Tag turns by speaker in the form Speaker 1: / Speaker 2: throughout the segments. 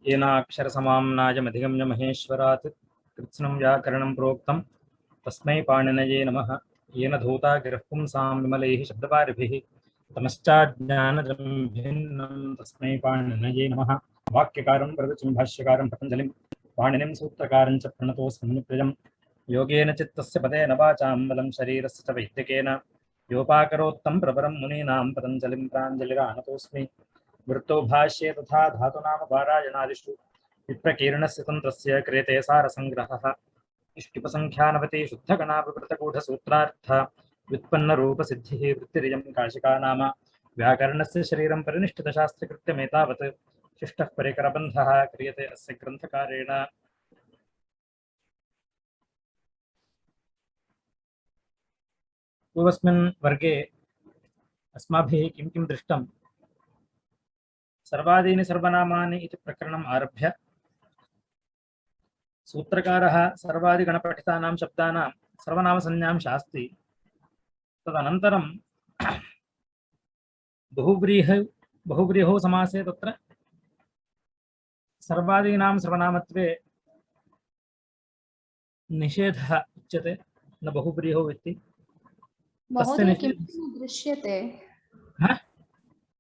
Speaker 1: येनाक्षरसमाम्नायमधिगम्य महेश्वरात् कृत्स्नं व्याकरणं प्रोक्तं तस्मै पाणिनये नमः। येन धूता गिरः पुंसां विमलैः शब्दपारिभिः तमश्चाज्ञानजं भिन्नं तस्मै पाणिनये नमः। वाक्यकारं प्रवृचिं भाष्यकारं पतञ्जलिं पाणिनिं सूत्रकारं च प्रणतोऽस्मि मुनिप्रियं। योगेन चित्तस्य पदेन वाचां बलं शरीरस्य च वैद्यकेन योपाकरोत्तं प्रवरं मुनीनां पतञ्जलिं प्राञ्जलिरानतोऽस्मि। वृत्तो भाष्ये तथा धातुनाम पारायणादिषु विप्रकीर्णस्य तन्त्रस्य क्रियते सारसङ्ग्रहः। इष्टिपसङ्ख्यानवति शुद्धगणाविवृतगूढसूत्रार्थ व्युत्पन्नरूपसिद्धिः वृत्तिरियं काशिका नाम। व्याकरणस्य शरीरं परिनिष्ठितशास्त्रकृत्यमेतावत् शिष्टः परिकरबन्धः क्रियते अस्य ग्रन्थकारेण। पूर्वस्मिन् वर्गे अस्माभिः किं किं दृष्टं? सर्वादीनि सर्वनामानि इति प्रकरणम् आरभ्य सूत्रकारः सर्वादिगणपठितानां शब्दानां सर्वनामसंज्ञां शास्ति। तदनन्तरं बहुव्रीहौ समासे तत्र सर्वादीनां सर्वनामत्वे निषेधः उच्यते, न बहुव्रीहौ इति। तस्य
Speaker 2: किमपि दृश्यते,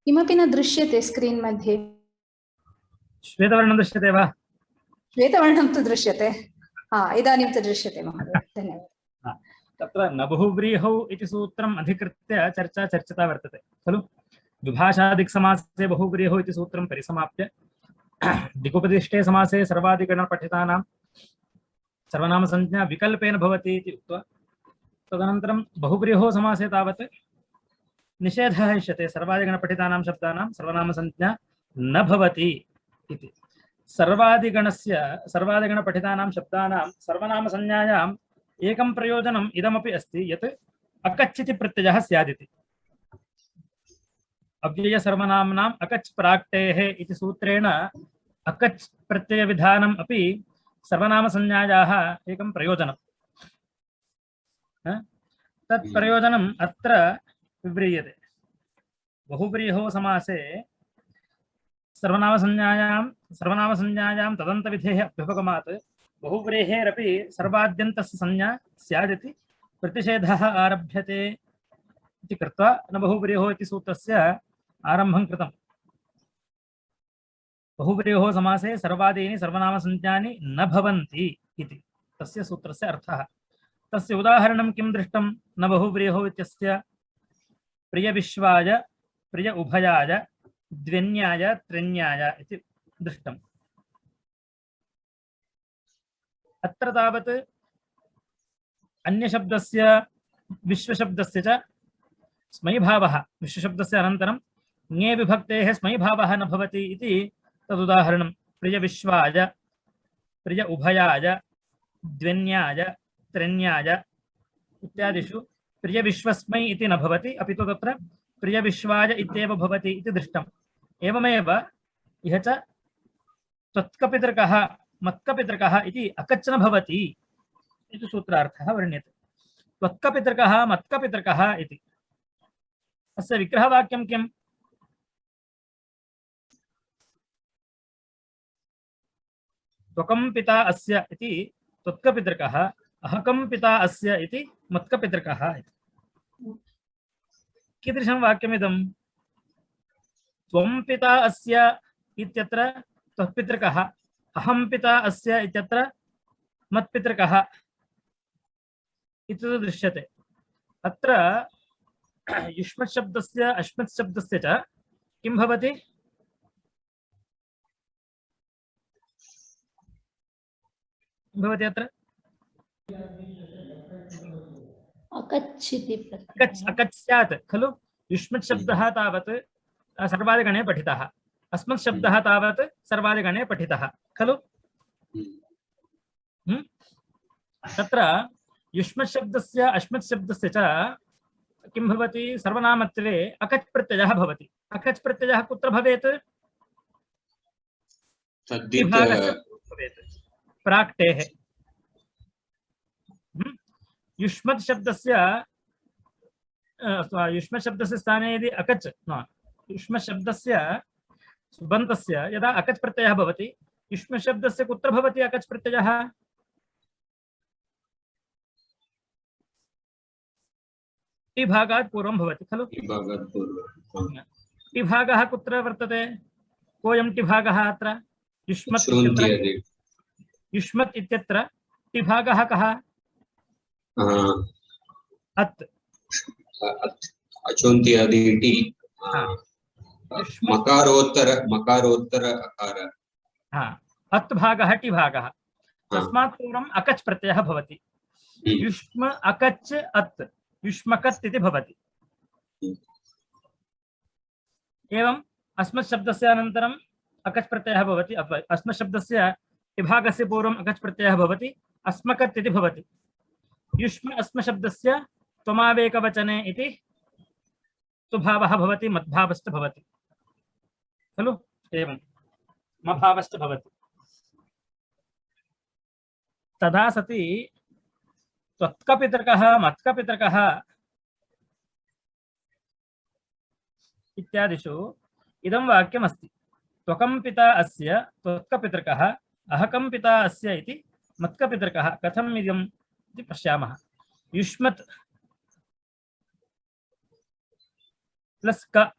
Speaker 2: किमपि न दृश्यते स्क्रीन् मध्ये।
Speaker 1: श्वेतवर्णं दृश्यते वा?
Speaker 2: श्वेतवर्णं तु दृश्यते, इदानीं तु दृश्यते महोदय, धन्यवादः।
Speaker 1: तत्र न बहुव्रीहौ इति सूत्रम् अधिकृत्य चर्चा चर्चिता वर्तते खलु। विभाषादिक्समासे बहुव्रीहौ इति सूत्रं परिसमाप्य दिक्पदिष्टे समासे सर्वादिगणपठितानां सर्वनामसंज्ञा विकल्पेन भवति इति उक्त्वा तदनन्तरं बहुव्रीहौ समासे तावत् निषेधः इष्यते, सर्वादिगणपठितानां शब्दानां सर्वनामसंज्ञा न भवति इति। सर्वादिगणपठितानां शब्दानां सर्वनामसंज्ञायाम् एकं प्रयोजनम् इदमपि अस्ति यत् अकच् इति प्रत्ययः स्यादिति। अव्ययसर्वनाम्नाम् अकच् प्राक्टेः इति सूत्रेण अकच् प्रत्ययविधानम् अपि सर्वनामसंज्ञायाः एकं प्रयोजनं। तत् प्रयोजनम् अत्र विव्रियते। बहुव्रीहौ समासे सर्वनामसंज्ञायां तदन्तविधेः अभ्युपगमात् बहुव्रीहेरपि सर्वाद्यन्तस्य संज्ञा स्यादिति प्रतिषेधः आरभ्यते इति कृत्वा न बहुव्रीहौ इति सूत्रस्य आरम्भं कृतं। बहुव्रीहौ समासे सर्वादीनि सर्वनामसंज्ञानि न भवन्ति इति तस्य सूत्रस्य अर्थः। तस्य उदाहरणं किं दृष्टं? न बहुव्रीहौ इत्यस्य प्रियविश्वाय, प्रिय उभयाय, द्व्यन्याय, त्र्यन्याय इति दृष्टम्। अत्र तावत् अन्यशब्दस्य विश्वशब्दस्य च स्मैभावः, विश्वशब्दस्य अनन्तरं ङे विभक्तेः स्मैभावः न भवति इति तदुदाहरणं। प्रियविश्वाय, प्रिय उभयाय, द्व्यन्याय, त्र्यन्याय इत्यादिषु प्रियविश्वस्मै इति न भवति, अपि तु तत्र प्रियविश्वाय इत्येव भवति इति दृष्टम्। एवमेव इह च त्वत्कपितृकः मत्कपितृकः इति अकच् न भवति इति सूत्रार्थः वर्ण्यते। त्वत्कपितृकः मत्कपितृकः इति अस्य विग्रहवाक्यं किम्? त्वकं पिता अस्य इति त्वत्कपितृकः, अहकं पिता अस्य इति मत्कपितृकः इति। कीदृशं वाक्यमिदं? त्वं पिता अस्य इत्यत्र त्वत्पितृकः, अहं पिता अस्य इत्यत्र मत्पितृकः इति दृश्यते। अत्र युष्मत् शब्दस्य अश्मत् शब्दस्य च किं भवति? भवति अत्र अकच् स्यात् खलु। युष्मत् शब्दः तावत् सर्वादिगणे पठितः, अस्मत् शब्दः तावत् सर्वादिगणे पठितः खलु। तत्र युष्मत् शब्दस्य अश्मत् शब्दस्य च किं भवति? सर्वनामत्वे अकच् प्रत्ययः भवति। अकच् प्रत्ययः कुत्र भवेत्? प्राक्टेः। युष्मत् शब्दस्य स्थाने यदि अकच् युष्मत् शब्दस्य सुबन्तस्य यदा अकच् प्रत्ययः भवति युष्म शब्दस्य कुत्र भवति अकच् प्रत्ययः? टिभागात् पूर्वं भवति खलु? टिभागः कुत्र वर्तते? कोऽयं टिभागः अत्र? युष्मत् इत्यत्र। युष्मत् इत्यत्र टिभागः कः? अत्।
Speaker 3: अचोन्त्यादि इति मकारोत्तर अकार।
Speaker 1: अत् भागः टिभागः। तस्मात् पूर्वम् अकच् प्रत्ययः भवति। युष्म अकच् अत् युष्मकत् इति भवति। एवं अस्मत् शब्दस्य अनन्तरम् अकच् प्रत्ययः भवति। अस्मत् शब्दस्य विभागस्य पूर्वम् अकच् प्रत्ययः भवति, अस्मकत् इति भवति। युष्म अस्म शब्दस्य त्वमावेकवचने इति सुभावः भवति, मद्भावश्च भवति खलु? एवं मभावश्च भवति। तदा सति त्वत्कपितृकः मत्कपितृकः इत्यादिषु इदं वाक्यमस्ति। त्वकं पिता अस्य त्वत्कपितृकः, अहकं पिता अस्य इति मत्कपितृकः। कथम् इदम् इति पश्यामः। युष्मत् प्लस् क,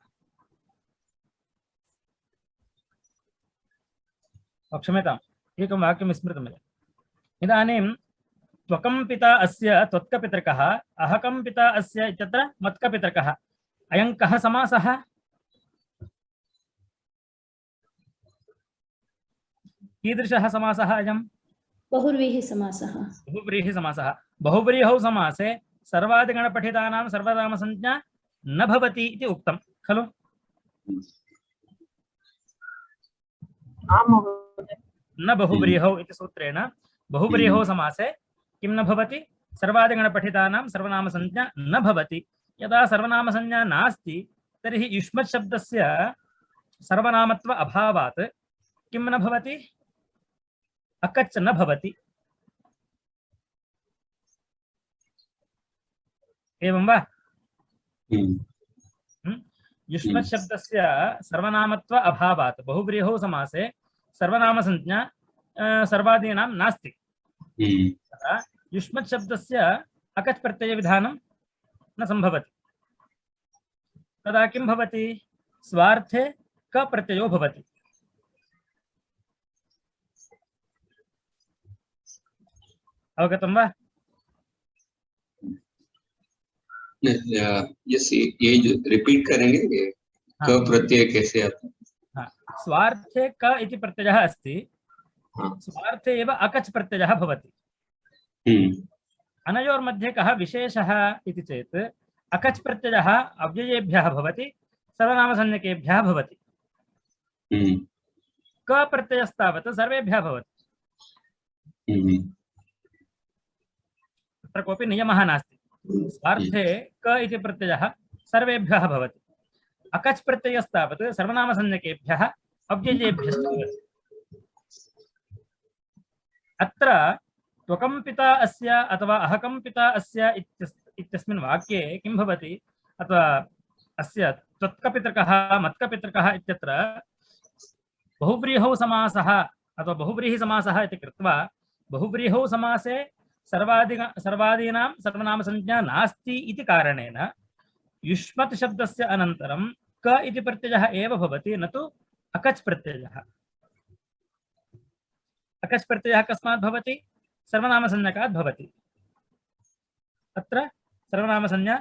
Speaker 1: क्षम्यताम्, एकं वाक्यं विस्मृतं मया। इदानीं त्वकं पिता अस्य त्वत्कपितृकः, अहकं पिता अस्य इत्यत्र मत्कपितृकः। अयं कः समासः? कीदृशः समासः अयं?
Speaker 4: बहुव्रीहि समासः।
Speaker 1: बहुव्रीहि समासः। बहुव्रीहौ समासे सर्वादिगणपठितानां सर्वनामसंज्ञा न भवति इति उक्तं खलु? न बहुव्रीहौ इति सूत्रेण बहुव्रीहौ समासे किं न भवति? सर्वादिगणपठितानां सर्वनामसंज्ञा न भवति। यदा सर्वनामसंज्ञा नास्ति तर्हि युष्मत् शब्दस्य सर्वनामत्व अभावात् किं न भवति? अकच् न भवति। एवं वा? युष्मत् शब्दस्य सर्वनामत्व अभावात् बहुव्रीहौ समासे सर्वनामसंज्ञा सर्वादीनां नास्ति। तथा युष्मत् शब्दस्य अकच् प्रत्यय विधानं न संभवति। तदा किं भवति? स्वार्थे क प्रत्ययो भवति। अवगतं वा?
Speaker 3: ये रिपीट करेंगे क प्रत्यय कैसे आता है?
Speaker 1: स्वार्थे क इति प्रत्ययः अस्ति, स्वार्थे एव अकच् प्रत्ययः भवति। अनयोर्मध्ये कः विशेषः इति चेत् अकच् प्रत्ययः अव्ययेभ्यः भवति, सर्वनामसंज्ञकेभ्यः भवति। क प्रत्ययस्तावत् सर्वेभ्यः भवति। तत्र कोऽपि नियमः नास्ति। स्वार्थे क इति प्रत्ययः सर्वेभ्यः भवति। अकच् प्रत्ययस्तावत् सर्वनामसंज्ञकेभ्यः अव्ययेभ्यश्च भवति। अत्र त्वकं पिता अस्य अथवा अहकं पिता अस्य इत्यस्मिन् वाक्ये किं भवति? अथवा अस्य त्वत्कपितृकः मत्कपितृकः इत्यत्र बहुव्रीहौ समासः अथवा बहुव्रीहि समासः इति कृत्वा बहुव्रीहौ समासे सर्वादीनां सर्वनामसंज्ञा नास्ति इति कारणेन युष्मत् शब्दस्य अनन्तरं क इति प्रत्ययः एव भवति, न तु अकच् प्रत्ययः। अकच् प्रत्ययः कस्मात् भवति? सर्वनामसंज्ञकात् भवति। अत्र सर्वनामसंज्ञा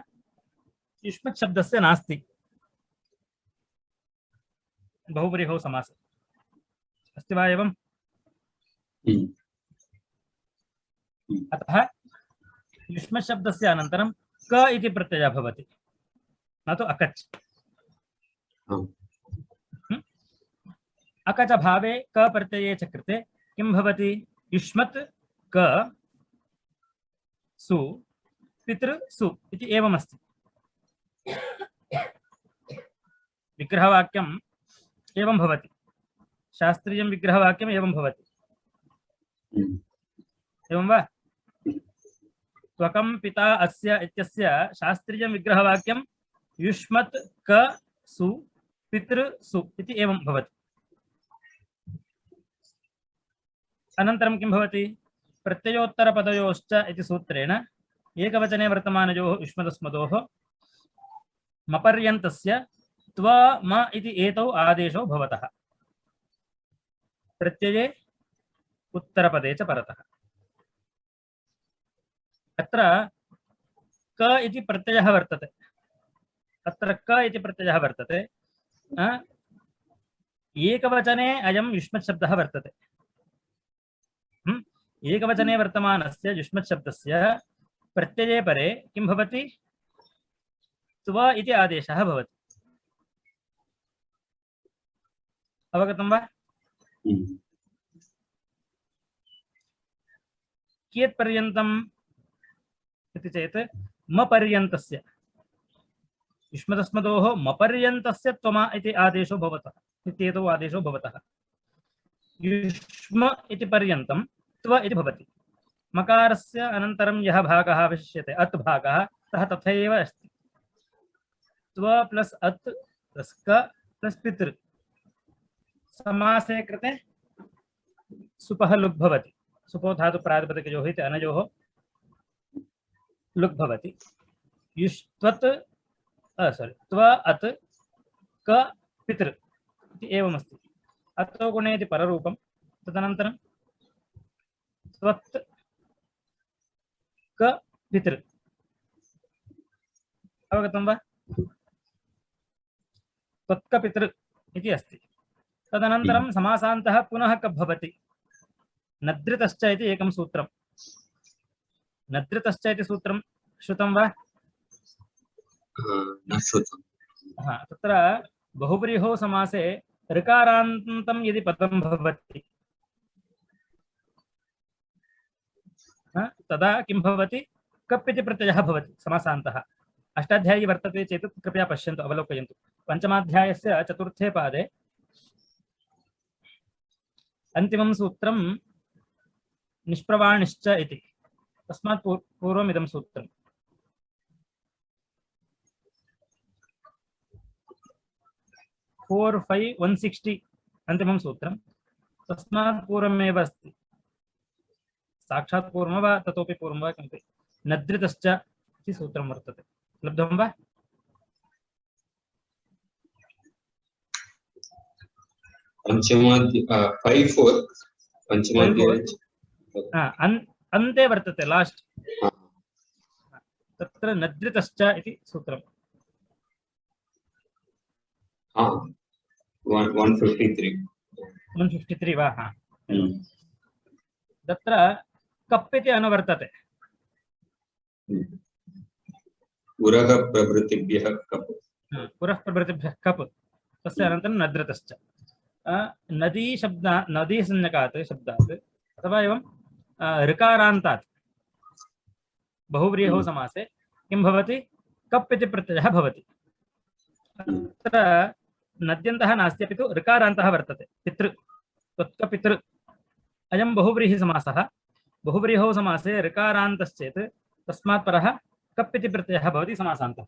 Speaker 1: युष्मत् शब्दस्य नास्ति बहुव्रीहौ समासे। अस्ति वा एवम्? अतः युष्मत् शब्दस्य अनन्तरं क इति प्रत्ययः भवति, न तु अकच्। अकच भावे क प्रत्यये च कृते किं भवति? युष्मत् क सु पितृ सु इति एवमस्ति। विग्रहवाक्यम् एवं भवति, शास्त्रीयं विग्रहवाक्यम् एवं भवति। एवं वा? त्वकं पिता अस्य इत्यस्य शास्त्रीयं विग्रहवाक्यं युष्मत् क सु पितृ सु इति एवं भवति। अनन्तरं किं भवति प्रत्ययोत्तरपदयोश्च इति सूत्रेण एकवचने वर्तमानयोः युष्मदस्मदोः मपर्यन्तस्य त्व म इति एतौ आदेशौ भवतः प्रत्यये उत्तरपदे च परतः। अत्र क इति प्रत्ययः वर्तते, अत्र क इति प्रत्ययः वर्तते, एकवचने अयं युष्मत् शब्दः वर्तते। एकवचने वर्तमानस्य युष्मत् शब्दस्य प्रत्यये परे किं भवति त्व इति आदेशः भवति। अवगतं वा? कियत् पर्यन्तम् इति चेत् मपर्यन्तस्य युष्मदस्मदोः मपर्यन्तस्य त्वमा इति आदेशो भवतः, इत्येतौ आदेशो भवतः। युष्म इति पर्यन्तं त्व इति भवति। मकारस्य अनन्तरं यः भागः अवशिष्यते अत् भागः सः तथैव अस्ति। त्व प्लस् अत् प्लस् क प्लस् पितृ समासे कृते सुपः लुक् भवति। सुपो धातु प्रातिपदिकयोः इति अनयोः लुक् भवति। युष्त्वत् त्व अत् क पितृ इति एवमस्ति। अतो गुणे इति पररूपं, तदनन्तरं त्वत् क पितृ। अवगतं वा? त्वत्क पितृ इति अस्ति। तदनन्तरं समासान्तः पुनः कप् भवति। नद्रितश्च इति एकं सूत्रं। नद्रितश्च इति सूत्रं श्रुतं वा?
Speaker 3: न श्रुतम्।
Speaker 1: तत्र बहुव्रीहौ समासे ऋकारान्तं यदि पदं भवति तदा किं भवति कप् इति प्रत्ययः भवति समासान्तः। अष्टाध्यायी वर्तते चेत् कृपया पश्यन्तु, अवलोकयन्तु। पञ्चमाध्यायस्य चतुर्थे पादे अन्तिमं सूत्रं निष्प्रवाणिश्च इति, तस्मात् पूर्वम् इदं सूत्रम्। फोर् 5 160 अन्तिमं सूत्रं, तस्मात् पूर्वमेव अस्ति। साक्षात् पूर्वं वा ततोपि पूर्वं वा किमपि नद्रितश्च इति सूत्रं वर्तते। लब्धं वा? अन्ते वर्तते लास्ट, तत्र नद्रितश्च इति सूत्रम्। 153 वा? तत्र कप् इति अनुवर्तते।
Speaker 3: पुरः प्रभृतिभ्यः कप्,
Speaker 1: पुरः प्रभृतिभ्यः कप्, तस्य अनन्तरं नद्रितश्च। नदी शब्द, नदी संज्ञकात् शब्दात् अथवा एवं ऋकारान्तात् बहुव्रीहौ समासे किं भवति कप् इति प्रत्ययः भवति। अत्र नद्यन्तः नास्ति, अपि तु ऋकारान्तः वर्तते। पितृ, त्वत्क पितृ, अयं बहुव्रीहि समासः। बहुव्रीहौ समासे ऋकारान्तश्चेत् तस्मात् परः कप् इति प्रत्ययः भवति समासान्तः।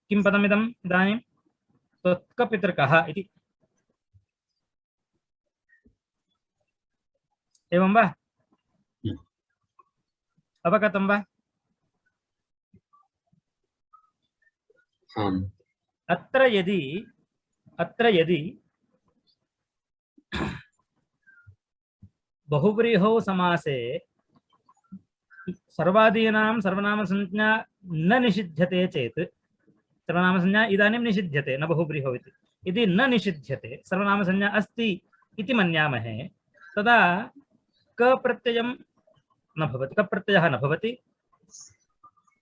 Speaker 1: किं पदमिदम् इदानीं? त्वत्क पितृकः इति। एवं वा? अवगतं वा? अत्र यदि बहुव्रीहौ समासे सर्वादीनां सर्वनामसंज्ञा न निषिध्यते चेत्, सर्वनामसंज्ञा इदानीं निषिध्यते न बहुव्रीहौ इति, यदि न निषिध्यते सर्वनामसंज्ञा अस्ति इति मन्यामहे, तदा क प्रत्ययं न भवति, कप् प्रत्ययः न भवति।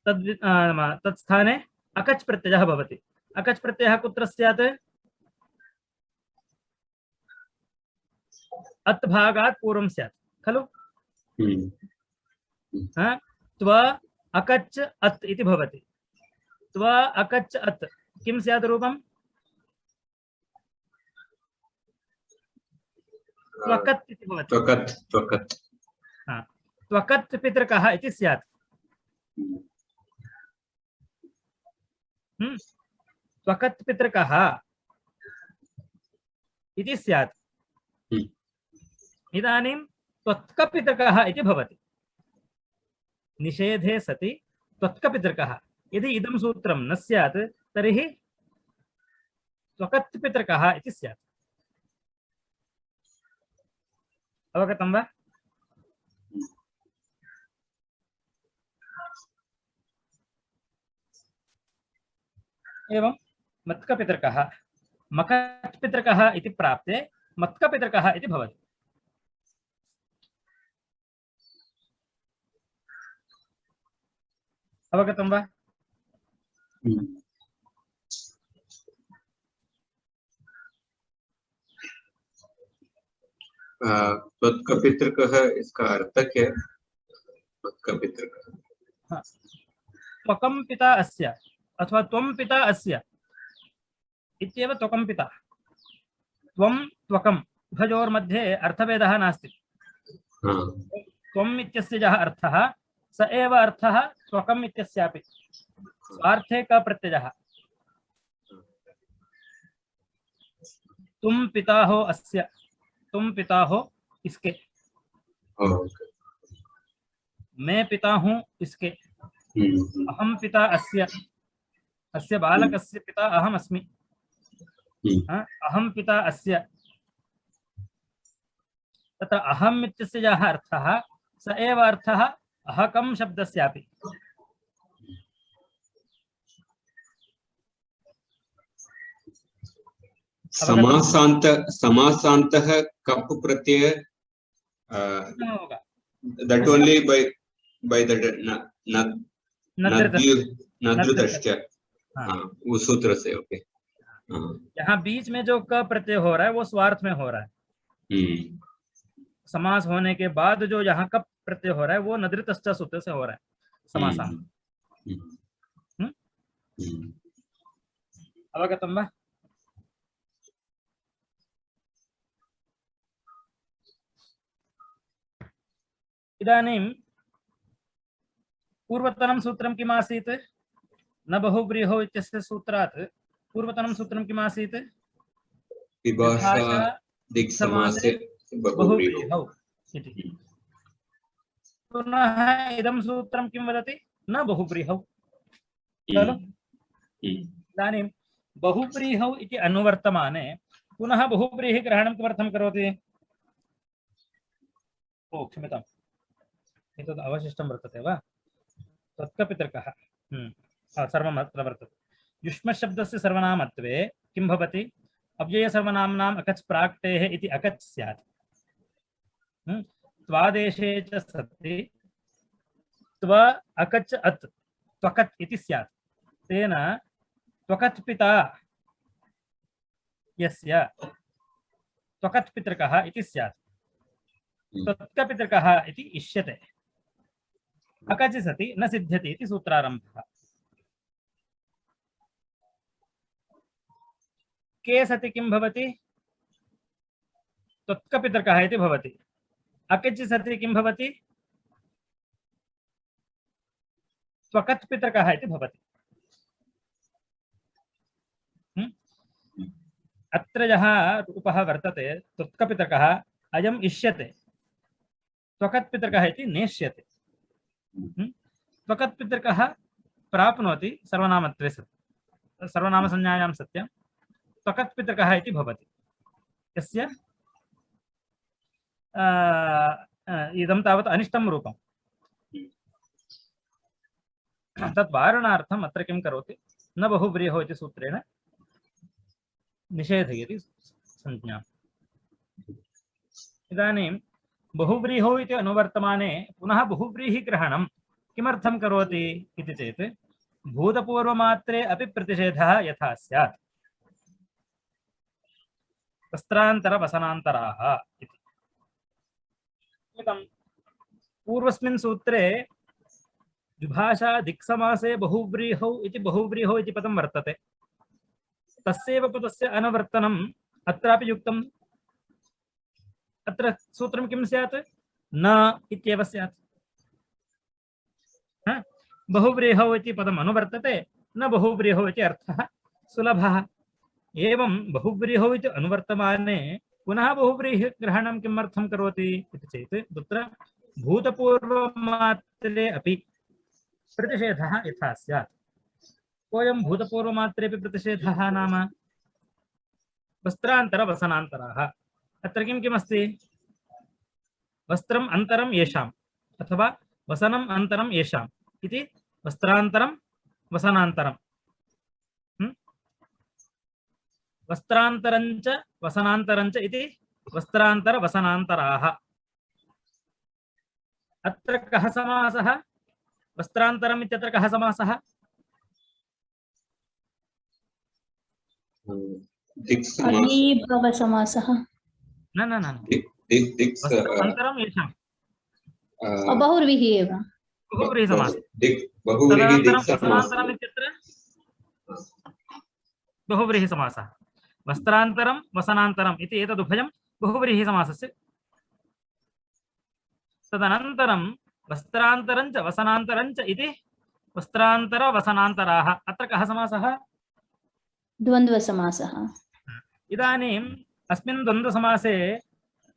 Speaker 1: तत्स्थाने अकच् प्रत्ययः भवति। अकच् प्रत्ययः कुत्र स्यात्? अत् भागात् पूर्वं स्यात् खलु? त्व अकच् अत् इति भवति। त्व अकच् अत् किं स्यात् रूपं? त्वकत् इति भवति। त्वकत् पितृकः इति स्यात्। त्वकत् पितृकः इति स्यात्। इदानीं त्वत्कपितृकः इति भवति। निषेधे सति त्वत्कपितृकः यदि इदं सूत्रं न स्यात् तर्हि त्वकत्पितृकः इति स्यात्। अवगतं वा? एवं मत्कपितृकः मकत्पितृकः इति प्राप्ते मत्कपितृकः इति भवति। अवगतं वा?
Speaker 3: त्वत्कपितृकः इसका अर्थ क्या है? त्वत्कपितृकः
Speaker 1: त्वकं पिता अस्य अथवा त्वं पिता अस्य इत्येव त्वकं पिता। त्वं त्वकम् उभयोर्मध्ये अर्थभेदः नास्ति। त्वम् इत्यस्य यः अर्थः स एव अर्थः त्वकम् इत्यस्यापि। स्वार्थे क प्रत्ययः। तुम पिता हो अस्य, तुम पिता हो इसके, मैं पिता हूँ इसके, अहम पिता अस्य, अस्य बालकस्य पिता अहम अस्मि, अहम पिता अस्य। तत्र अहम इत्यस्य यः अर्थः स एव अर्थः अहकं शब्दस्यापि।
Speaker 3: समासान्तः cup Pratyaya that only by the नद्युदश्च उस सूत्र से। ओके,
Speaker 1: यहाँ बीच में जो क प्रत्यय हो रहा है वो स्वार्थ में हो रहा है। समास होने के बाद जो यहाँ कप प्रत्यय हो रहा है वो नदृतश्च सूत्र से हो रहा है समासांत। अवगतं वा? इदानीं पूर्वतनं सूत्रं किम् आसीत्? न बहुव्रीहौ इत्यस्य सूत्रात् पूर्वतनं सूत्रं किम् आसीत्?
Speaker 3: विभाषा दिक्समासे
Speaker 1: बहुव्रीहौ इति। पुनः इदं सूत्रं किं वदति? न बहुव्रीहौ। खलु? इदानीं बहुव्रीहौ इति अनुवर्तमाने पुनः बहुव्रीहि ग्रहणं किमर्थं करोति? ओ क्षम्यताम्, एतद् अवशिष्टं वर्तते वा? तत्कपितृकः सर्वम् अत्र वर्तते। युष्मशब्दस्य सर्वनामत्वे किं भवति? अव्ययसर्वनाम्नाम् अकच् प्राक्तेः इति अकच् स्यात्। त्वादेशे च सति त्व अकच् अत् त्वकत् इति स्यात्। तेन त्वकत् पिता यस्य त्वकत् पितृकः इति स्यात्। तत्कपितृकः इति इष्यते। अकच् सति न सिद्ध्यति इति सूत्रारम्भः। के सति किं भवति? तत्कपितृकः इति भवति। अकच् सति किं भवति? त्वकत् पितृकः इति भवति। अत्र यः रूपः वर्तते तत्कपितृकः अयम् इष्यते, त्वकत् पितृकः इति नेष्यते। त्वकत् पितृकः प्राप्नोति सर्वनामत्वे सति, सर्वनामसंज्ञायां सत्यं त्वकत् पितृकः इति भवति। यस्य इदं तावत् अनिष्टं रूपं। तत् वारणार्थम् अत्र किं करोति? न बहुव्रीहौ इति सूत्रेण निषेधयति संज्ञा। इदानीं बहुव्रीहौ इति अनुवर्तमाने पुनः बहुव्रीहिग्रहणं किमर्थं करोति इति चेत् भूतपूर्वमात्रे अपि प्रतिषेधः यथा स्यात्। वस्त्रान्तरवसनान्तराः इति। पूर्वस्मिन् सूत्रे विभाषा दिक्समासे बहुव्रीहौ इति पदं वर्तते। तस्यैव पदस्य अनुवर्तनम् अत्रापि युक्तम्। अत्र सूत्रं किं स्यात्? न इत्येव स्यात्। बहुव्रीहौ इति पदम् अनुवर्तते, न बहुव्रीहौ इति अर्थः सुलभः। एवं बहुव्रीहौ इति अनुवर्तमाने पुनः बहुव्रीहिग्रहणं किमर्थं करोति इति चेत् तत्र भूतपूर्वमात्रे अपि प्रतिषेधः यथा स्यात्। कोऽयं भूतपूर्वमात्रेऽपि प्रतिषेधः नाम वस्त्रान्तरवसनान्तराः। अत्र किं किमस्ति? वस्त्रम् अन्तरं येषाम् अथवा वसनम् अन्तरं येषाम् इति वस्त्रान्तरं वसनान्तरं। वस्त्रान्तरञ्च वसनान्तरञ्च इति वस्त्रान्तरवसनान्तराः। अत्र कः समासः? वस्त्रान्तरम् इत्यत्र कः समासः?
Speaker 4: अव्ययीभावसमासः।
Speaker 1: न न न वस्त्रम् येषाम्
Speaker 4: बहुव्रीहि एव।
Speaker 1: बहुव्रीहिसमासः।
Speaker 3: बहुव्रीहि
Speaker 1: तदनन्तरं वसनान्तरम् इत्यत्र बहुव्रीहिसमासः। वस्त्रान्तरं वसनान्तरम् इति एतदुभयं बहुव्रीहिसमासस्य। तदनन्तरं वस्त्रान्तरञ्च वसनान्तरञ्च इति वस्त्रान्तरवसनान्तराः। अत्र कः समासः?
Speaker 4: द्वन्द्वसमासः।
Speaker 1: इदानीम् अस्मिन् द्वन्द्वसमासे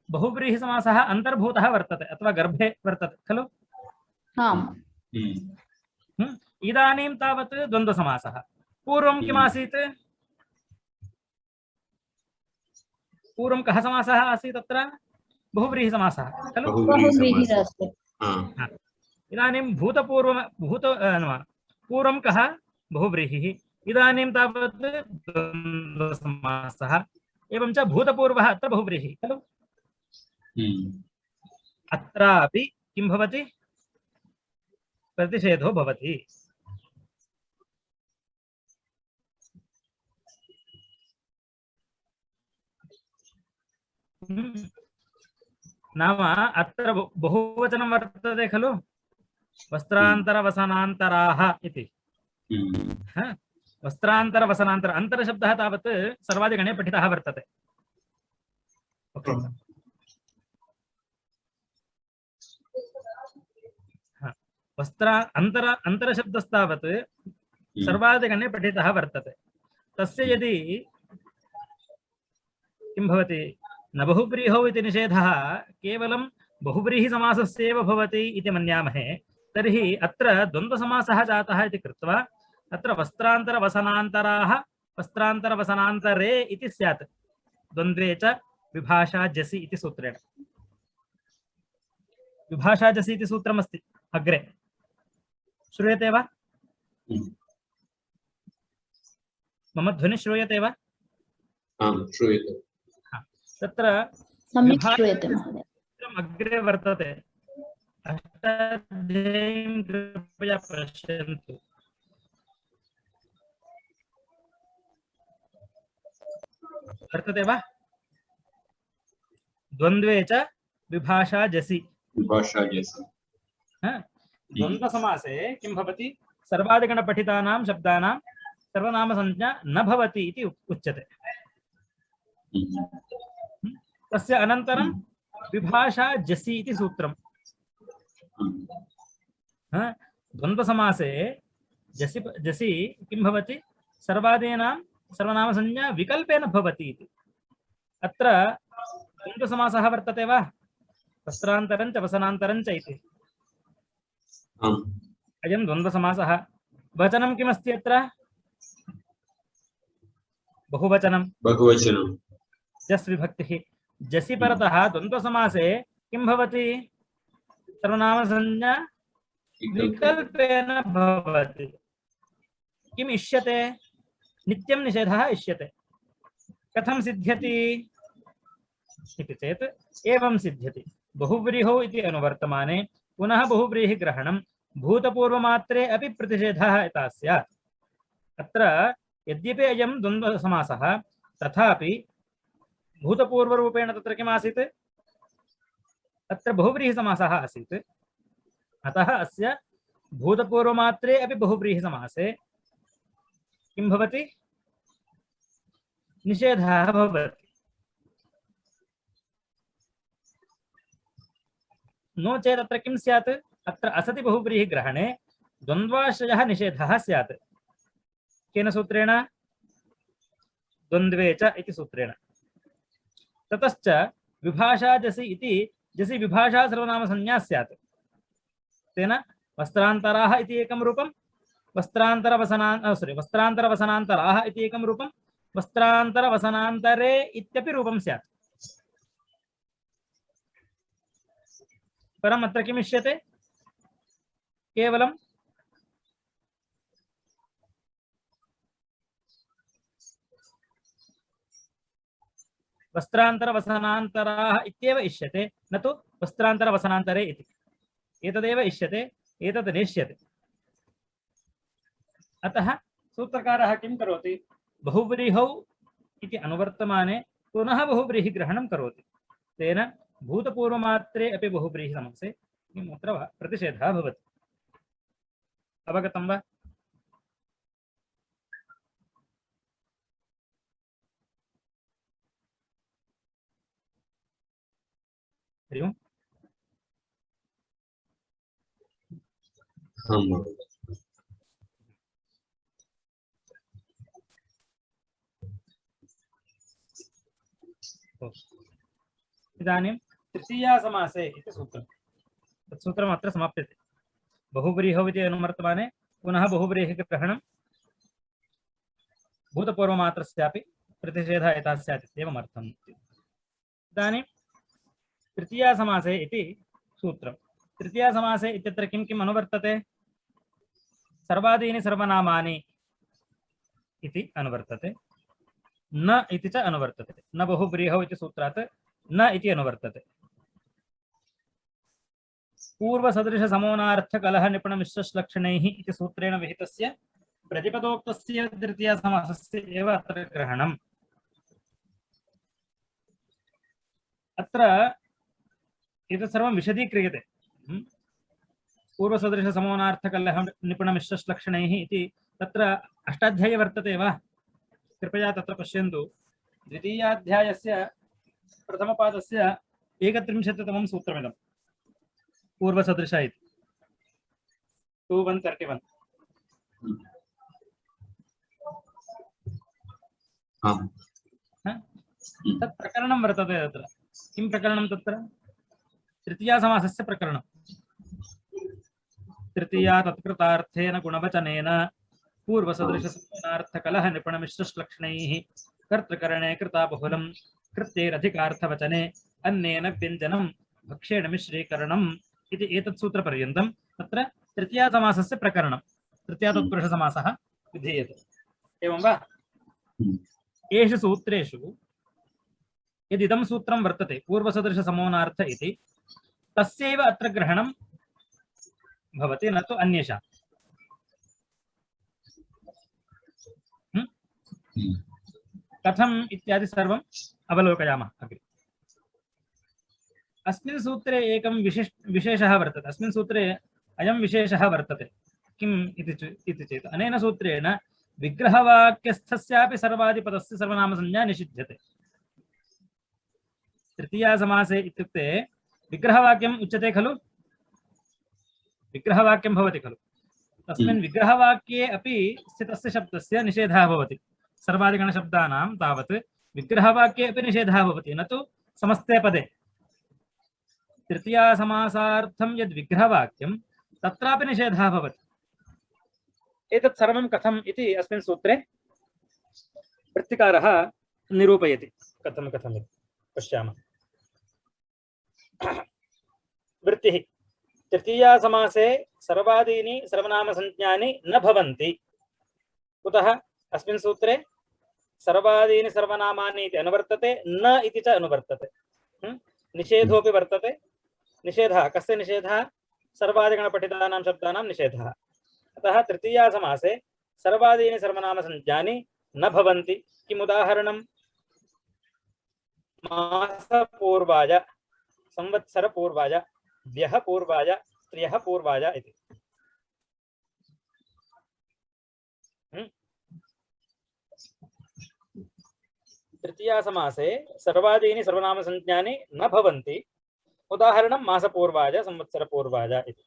Speaker 1: बहुव्रीहिसमासः अन्तर्भूतः वर्तते अथवा गर्भे वर्तते खलु?
Speaker 4: आम्।
Speaker 1: इदानीं तावत् द्वन्द्वसमासः। पूर्वं किमासीत्? पूर्वं कः समासः आसीत्? तत्र बहुव्रीहिसमासः खलु?
Speaker 4: बहुव्रीहिः अस्ति।
Speaker 1: इदानीं पूर्वं कः? बहुव्रीहिः। इदानीं तावत् द्वन्द्वसमासः। एवं च भूतपूर्वः अत्र बहुव्रीहिः खलु? अत्रापि किं भवति? प्रतिषेधो भवति। नाम अत्र बहुवचनं वर्तते खलु? वस्त्रान्तरवसनान्तराः इति। वस्त्रान्तरवसनान्तर अन्तरशब्दः तावत् सर्वादिगणे पठितः वर्तते। अन्तरशब्दस्तावत् सर्वादिगणे पठितः वर्तते। तस्य यदि किं भवति? न बहुव्रीहौ इति निषेधः केवलं बहुव्रीहिसमासस्यैव भवति इति मन्यामहे तर्हि अत्र द्वन्द्वसमासः जातः इति कृत्वा अत्र वस्त्रान्तरवसनान्तराः वस्त्रान्तरवसनान्तरे इति स्यात्। द्वन्द्वे च विभाषा जसि इति सूत्रेण। विभाषा जसि इति सूत्रमस्ति अग्रे। श्रूयते वा? मम ध्वनिः श्रूयते वा?
Speaker 3: आम् श्रूयते।
Speaker 1: तत्र
Speaker 4: सम्यक् श्रूयते महोदय।
Speaker 1: अग्रे वर्तते। अष्टाध्यायीं कृपया पश्यन्तु। वर्तते वा? द्वन्द्वे च विभाषा जसि।
Speaker 3: विभाषा जसि।
Speaker 1: द्वन्द्वसमासे किं भवति? सर्वादिगणपठितानां शब्दानां सर्वनामसंज्ञा न भवति इति उच्यते। तस्य अनन्तरं विभाषा जसि इति सूत्रम्। द्वन्द्वसमासे जसि जसि किं भवति? सर्वादीनां सर्वनामसंज्ञा विकल्पेन भवति इति। अत्र द्वन्द्वसमासः वर्तते वा? वस्त्रान्तरञ्च वसनान्तरञ्च इति। अयं द्वन्द्वसमासः। वचनं किमस्ति अत्र? बहुवचनं।
Speaker 3: बहुवचनं।
Speaker 1: जस् विभक्तिः। जसि परतः द्वन्द्वसमासे किं भवति? सर्वनामसंज्ञा विकल्पेन भवति। किम् इष्यते? नित्यं निषेधः इष्यते। कथं सिद्ध्यति इति चेत् एवं सिद्ध्यति। बहुव्रीहौ इति अनुवर्तमाने पुनः बहुव्रीहिग्रहणं भूतपूर्वमात्रे अपि प्रतिषेधः यथा स्यात्। अत्र यद्यपि अयं द्वन्द्वसमासः तथापि भूतपूर्वरूपेण तत्र किम् आसीत्? अत्र बहुव्रीहिसमासः आसीत्। अतः अस्य भूतपूर्वमात्रे अपि बहुव्रीहिसमासे किं भवति? निषेधः भवति। नो चेत् अत्र किं स्यात्? अत्र असति बहुव्रीहिग्रहणे द्वन्द्वाश्रयः निषेधः स्यात्। केन सूत्रेण? द्वन्द्वे च इति सूत्रेण। ततश्च विभाषा जसि इति जसि विभाषा सर्वनामसंज्ञा स्यात् तेन वस्त्रान्तराः इति एकं रूपं वस्त्रान्तरवसनान्तराः इति एकं रूपं वस्त्रान्तरवसनान्तरे इत्यपि रूपं स्यात्। परम् अत्र किम् इष्यते? केवलं वस्त्रान्तरवसनान्तराः इत्येव इष्यते, न तु वस्त्रान्तरवसनान्तरे इति। एतदेव इष्यते, एतद् नेष्यते। अतः सूत्रकारः किं करोति? बहुव्रीहौ इति अनुवर्तमाने पुनः बहुव्रीहिग्रहणं करोति। तेन भूतपूर्वमात्रे अपि बहुव्रीहिसमासे अत्र प्रतिषेधः भवति। अवगतं वा? हरि ओम्। इदानीं तृतीया समासे इति सूत्रं, तत् सूत्रम् अत्र समाप्यते। बहुव्रीहौ इति अनुवर्तमाने पुनः बहुव्रीहिग्रहणं भूतपूर्वमात्रस्यापि प्रतिषेधः यथा स्यात् इत्येवम् अर्थम्। इदानीं तृतीया समासे इति सूत्रं। तृतीया समासे इत्यत्र किं किम् अनुवर्तते? सर्वादीनि सर्वनामानि इति अनुवर्तते, न इति च अनुवर्तते। न बहुव्रीहौ इति सूत्रात् न इति अनुवर्तते। पूर्वसदृशसमोनार्थकलह निपुणमिश्रश्लक्षणैः इति सूत्रेण विहितस्य प्रतिपदोक्तस्य तृतीया समासस्य एव अत्र ग्रहणम्। अत्र एतत् सर्वं विशदीक्रियते। पूर्वसदृशसमोनार्थकलह निपुणमिश्रश्लक्षणैः इति तत्र अष्टाध्यायी वर्तते वा? कृपया तत्र पश्यन्तु। द्वितीयाध्यायस्य प्रथमपादस्य 31तमं सूत्रमिदं पूर्वसदृश इति 2131। तत् प्रकरणं वर्तते। तत्र किं प्रकरणं? तत्र तृतीया समासस्य प्रकरणं। तृतीया तत्कृतार्थेन गुणवचनेन पूर्वसदृशसमानार्थकलह निपुणमिश्रश्लक्षणैः कर्तृकरणे कृता बहुलं कृत्यैरधिकार्थवचने अन्नेन व्यञ्जनं भक्षेण मिश्रीकरणम् इति एतत् सूत्रपर्यन्तं तत्र तृतीया समासस्य प्रकरणं, तृतीया तत्पुरुषसमासः विधीयते। एवं वा? येषु सूत्रेषु यदिदं सूत्रं वर्तते पूर्वसदृशसमोनार्थ इति, तस्यैव अत्र ग्रहणं भवति, न तु अन्येषां। कथम् इत्यादि सर्वम् अवलोकयामः अग्रे। अस्मिन् सूत्रे एकं विशेषः वर्तते। अस्मिन् सूत्रे अयं विशेषः वर्तते। किम् इति चेत् अनेन सूत्रेण विग्रहवाक्यस्थस्यापि सर्वादिपदस्य सर्वनामसंज्ञा निषिध्यते। तृतीया समासे इत्युक्ते विग्रहवाक्यम् उच्यते खलु, विग्रहवाक्यं भवति खलु। तस्मिन् विग्रहवाक्ये अपि स्थितस्य शब्दस्य निषेधः भवति। सर्वादिगणशब्दानां तावत् विग्रहवाक्ये अपि निषेधः भवति, न तु समस्ते पदे। तृतीया समासार्थं यद् विग्रहवाक्यं तत्रापि निषेधः भवति। एतत् सर्वं कथम् इति अस्मिन् सूत्रे वृत्तिकारः निरूपयति। कथं इति पश्यामः। वृत्तिः तृतीया समासे सर्वादीनि सर्वनामसंज्ञानि न भवन्ति। कुतः? अस्मिन् सूत्रे सर्वादीनि सर्वनामानि इति अनुवर्तते, न इति च अनुवर्तते। निषेधोऽपि वर्तते। निषेधः कस्य निषेधः? सर्वादिगणपठितानां शब्दानां निषेधः। अतः तृतीया समासे सर्वादीनि सर्वनामसंज्ञानि न भवन्ति। किम् उदाहरणं? मासपूर्वाय, संवत्सरपूर्वाय, व्यःपूर्वाय, त्र्यःपूर्वाय इति। तृतीया समासे सर्वादीनि सर्वनामसंज्ञानि न भवन्ति। उदाहरणं मासपूर्वाय, संवत्सरपूर्वाय इति।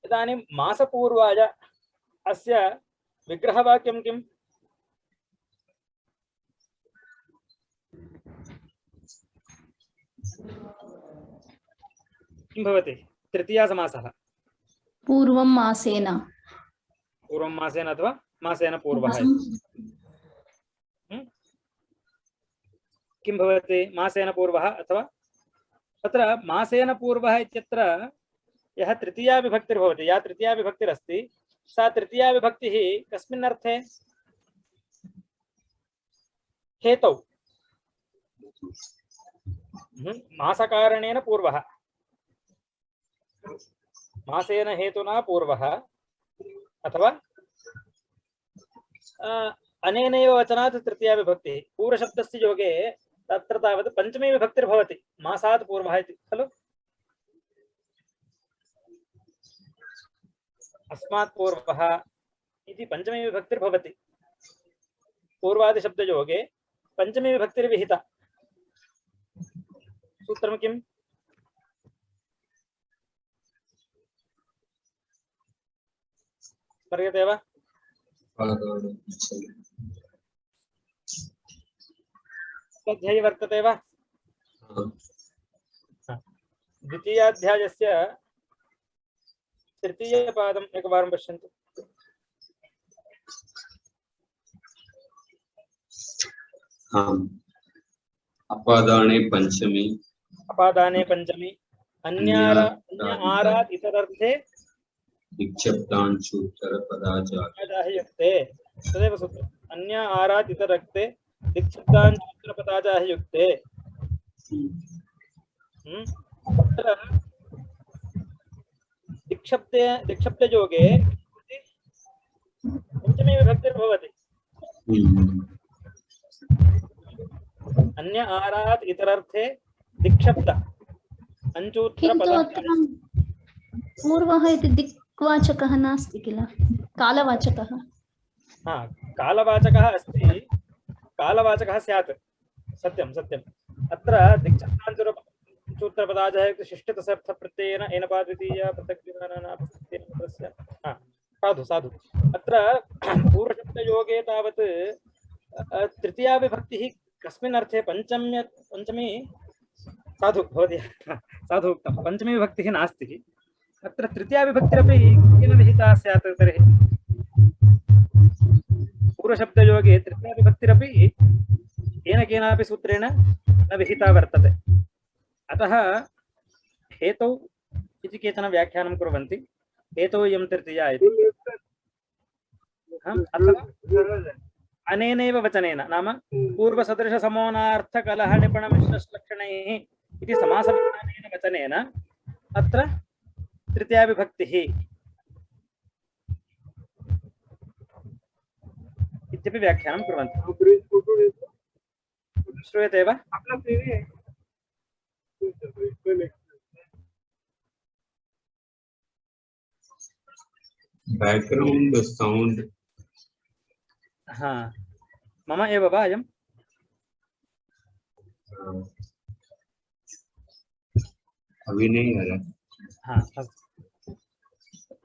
Speaker 1: इदानीं मासपूर्वाय अस्य विग्रहवाक्यं किम्? किं भवति? तृतीया समासः
Speaker 4: पूर्वं मासेन
Speaker 1: पूर्वं मासेन अथवा मासेन पूर्वः किं भवति? मासेन पूर्वः अथवा तत्र मासेन पूर्वः इत्यत्र यः तृतीया विभक्तिर्भवति, या तृतीया विभक्तिरस्ति सा तृतीया विभक्तिः कस्मिन् अर्थे? हेतौ। मासकारणेन पूर्वः, मासेन हेतुना पूर्वः अथवा अनेनैव वचनात् तृतीया विभक्तिः। पूर्वशब्दस्य योगे तत्र तावत् पञ्चमी विभक्तिर्भवति मासात् पूर्वः इति खलु। अस्मात् पूर्वः इति पञ्चमी विभक्तिर्भवति। पूर्वादिशब्दयोगे पञ्चमी विभक्तिर्विहिता। सूत्रं किम्? स्मर्यते वा? अध्याये वर्तते वा? द्वितीयाध्यायस्य तृतीयपादम् एकवारं पश्यन्तु।
Speaker 3: अपादाने पंचमी,
Speaker 1: अपादाने पंचमी, अन्यारात् इतरर्थे
Speaker 3: दिक्शब्दांशूत्तरपदाचाः
Speaker 1: तदेव सूत्रम्। अन्य आरात् इतरर्थे दिक्शब्दांशूत्तरपदाचाः युक्ते। तत्र दिक्शब्दयोगे पञ्चमी विभक्तिर्भवति। अन्य आरात् इतरर्थे दिक्शब्द अंचूत्रपदाचाः।
Speaker 4: पूर्वः इति दिक्वाचकः नास्ति किल, कालवाचकः।
Speaker 1: कालवाचकः अस्ति, कालवाचकः स्यात्, सत्यं सत्यम्। अत्र दिक्शब्दांचूत्रपदाचाः शिष्टतसर्थप्रत्ययेन एनपा द्वितीया पृथक् साधु साधु। अत्र पूर्वशब्दयोगे तावत् तृतीया विभक्तिः कस्मिन् अर्थे? पंचमी साधु भवति, साधु उक्तं। पंचमी विभक्तिः नास्ति अत्र। तृतीया विभक्तिरपि केन विहिता स्यात् तर्हि? पूर्वशब्दयोगे तृतीया विभक्तिरपि येन केनापि सूत्रेण न विहिता वर्तते। अतः हेतौ इति केचन व्याख्यानं कुर्वन्ति। हेतौ इयं तृतीया इति। अथवा अनेनैव वचनेन, नाम पूर्वसदृशसमोनार्थकलहनिपुणमिश्रलक्षणैः इति समासविधानेन वचनेन अत्र तृतीया विभक्तिः इत्यपि व्याख्यानं कुर्वन्ति। श्रूयते वा?
Speaker 3: बैकग्राउंड साउंड
Speaker 1: मम एव वा अयम्?
Speaker 3: अभी नहीं आ रहा।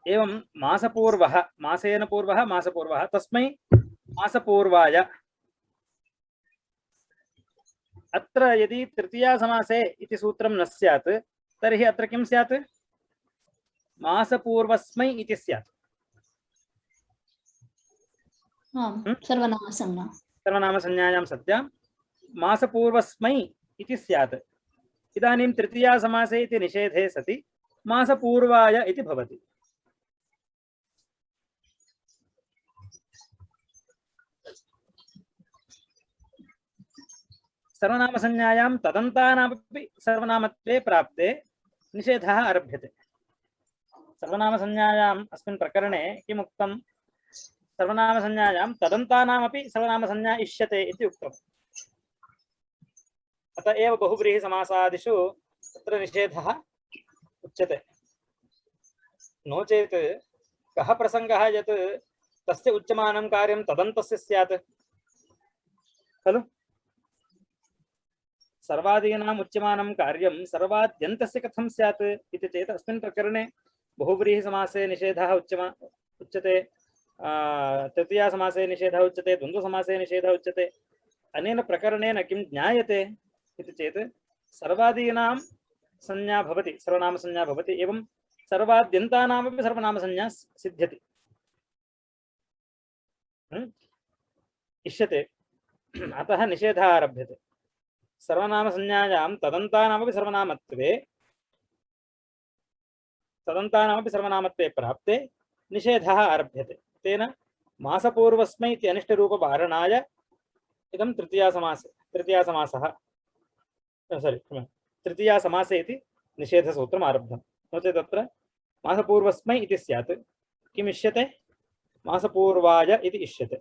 Speaker 1: एवं मासपूर्वः, मासेन पूर्वः मासपूर्वः, तस्मै मासपूर्वाय। अत्र यदि तृतीया समासे इति सूत्रं न स्यात् तर्हि अत्र किं स्यात्? मासपूर्वस्मै इति स्यात्। सर्वनामसंज्ञायां सत्यां मासपूर्वस्मै इति स्यात्। इदानीं तृतीया समासे इति निषेधे सति मासपूर्वाय इति भवति। सर्वनामसंज्ञायां तदन्तानामपि सर्वनामत्वे प्राप्ते निषेधः आरभ्यते। सर्वनामसंज्ञायाम् अस्मिन् प्रकरणे किम् उक्तं? सर्वनामसंज्ञायां तदन्तानामपि सर्वनामसंज्ञा इष्यते इति उक्तम्। अत एव बहुव्रीहिसमासादिषु तत्र निषेधः उच्यते। नो चेत् कः प्रसङ्गः यत् तस्य उच्यमानं कार्यं तदन्तस्य स्यात् खलु? सर्वादीनाम् उच्यमानं कार्यं सर्वाद्यन्तस्य कथं स्यात् इति चेत् अस्मिन् प्रकरणे बहुव्रीहिसमासे निषेधः उच्यते। तृतीयासमासे निषेधः उच्यते, द्वन्द्वसमासे निषेधः उच्यते। अनेन प्रकरणेन किं ज्ञायते इति चेत् सर्वादीनां संज्ञा भवति, सर्वनामसंज्ञा भवति, एवं सर्वाद्यन्तानामपि सर्वनामसंज्ञा सिद्ध्यति। इष्यते। अतः निषेधः आरभ्यते। सर्वनामसंज्ञायां तदन्तानामपि सर्वनामत्वे प्राप्ते निषेधः आरभ्यते। तेन मासपूर्वस्मै इति अनिष्टरूपवारणाय इदं तृतीयासमासे इति निषेधसूत्रम् आरब्धम्। नो चेत् तत्र मासपूर्वस्मै इति स्यात्, किम् इष्यते? मासपूर्वाय इति इष्यते।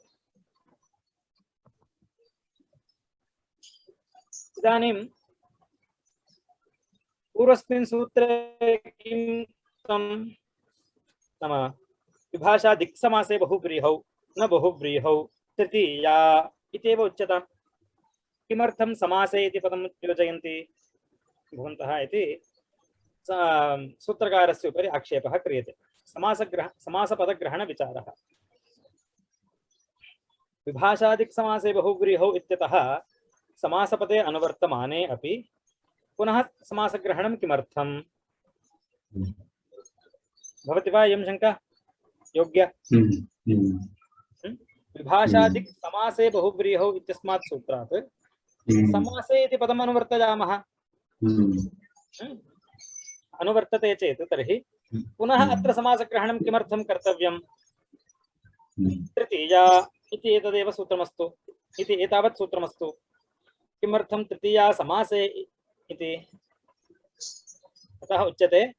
Speaker 1: इदानीं पूर्वस्मिन् सूत्रे किं नाम विभाषा दिक्समासे बहुव्रीहौ न बहुव्रीहौ तृतीया इत्येव उच्यताम्। किमर्थं समासे इति पदं योजयन्ति भवन्तः इति सूत्रकारस्य उपरि आक्षेपः क्रियते। समासपदग्रहणविचारः। विभाषादिक्समासे बहुव्रीहौ इत्यतः समासपदे अनुवर्तमाने अपि पुनः समासग्रहणं किमर्थम्? भवति वा इयं शङ्का योग्या? विभाषादिक् समासे बहुव्रीहौ इत्यस्मात् सूत्रात् समासे इति पदम् अनुवर्तयामः। अनुवर्तते चेत् तर्हि पुनः अत्र समासग्रहणं किमर्थं कर्तव्यम्? तृतीया इति एतदेव सूत्रमस्तु, इति एतावत् सूत्रमस्तु। किमर्थं तृतीया समासे इति? अतः उच्यते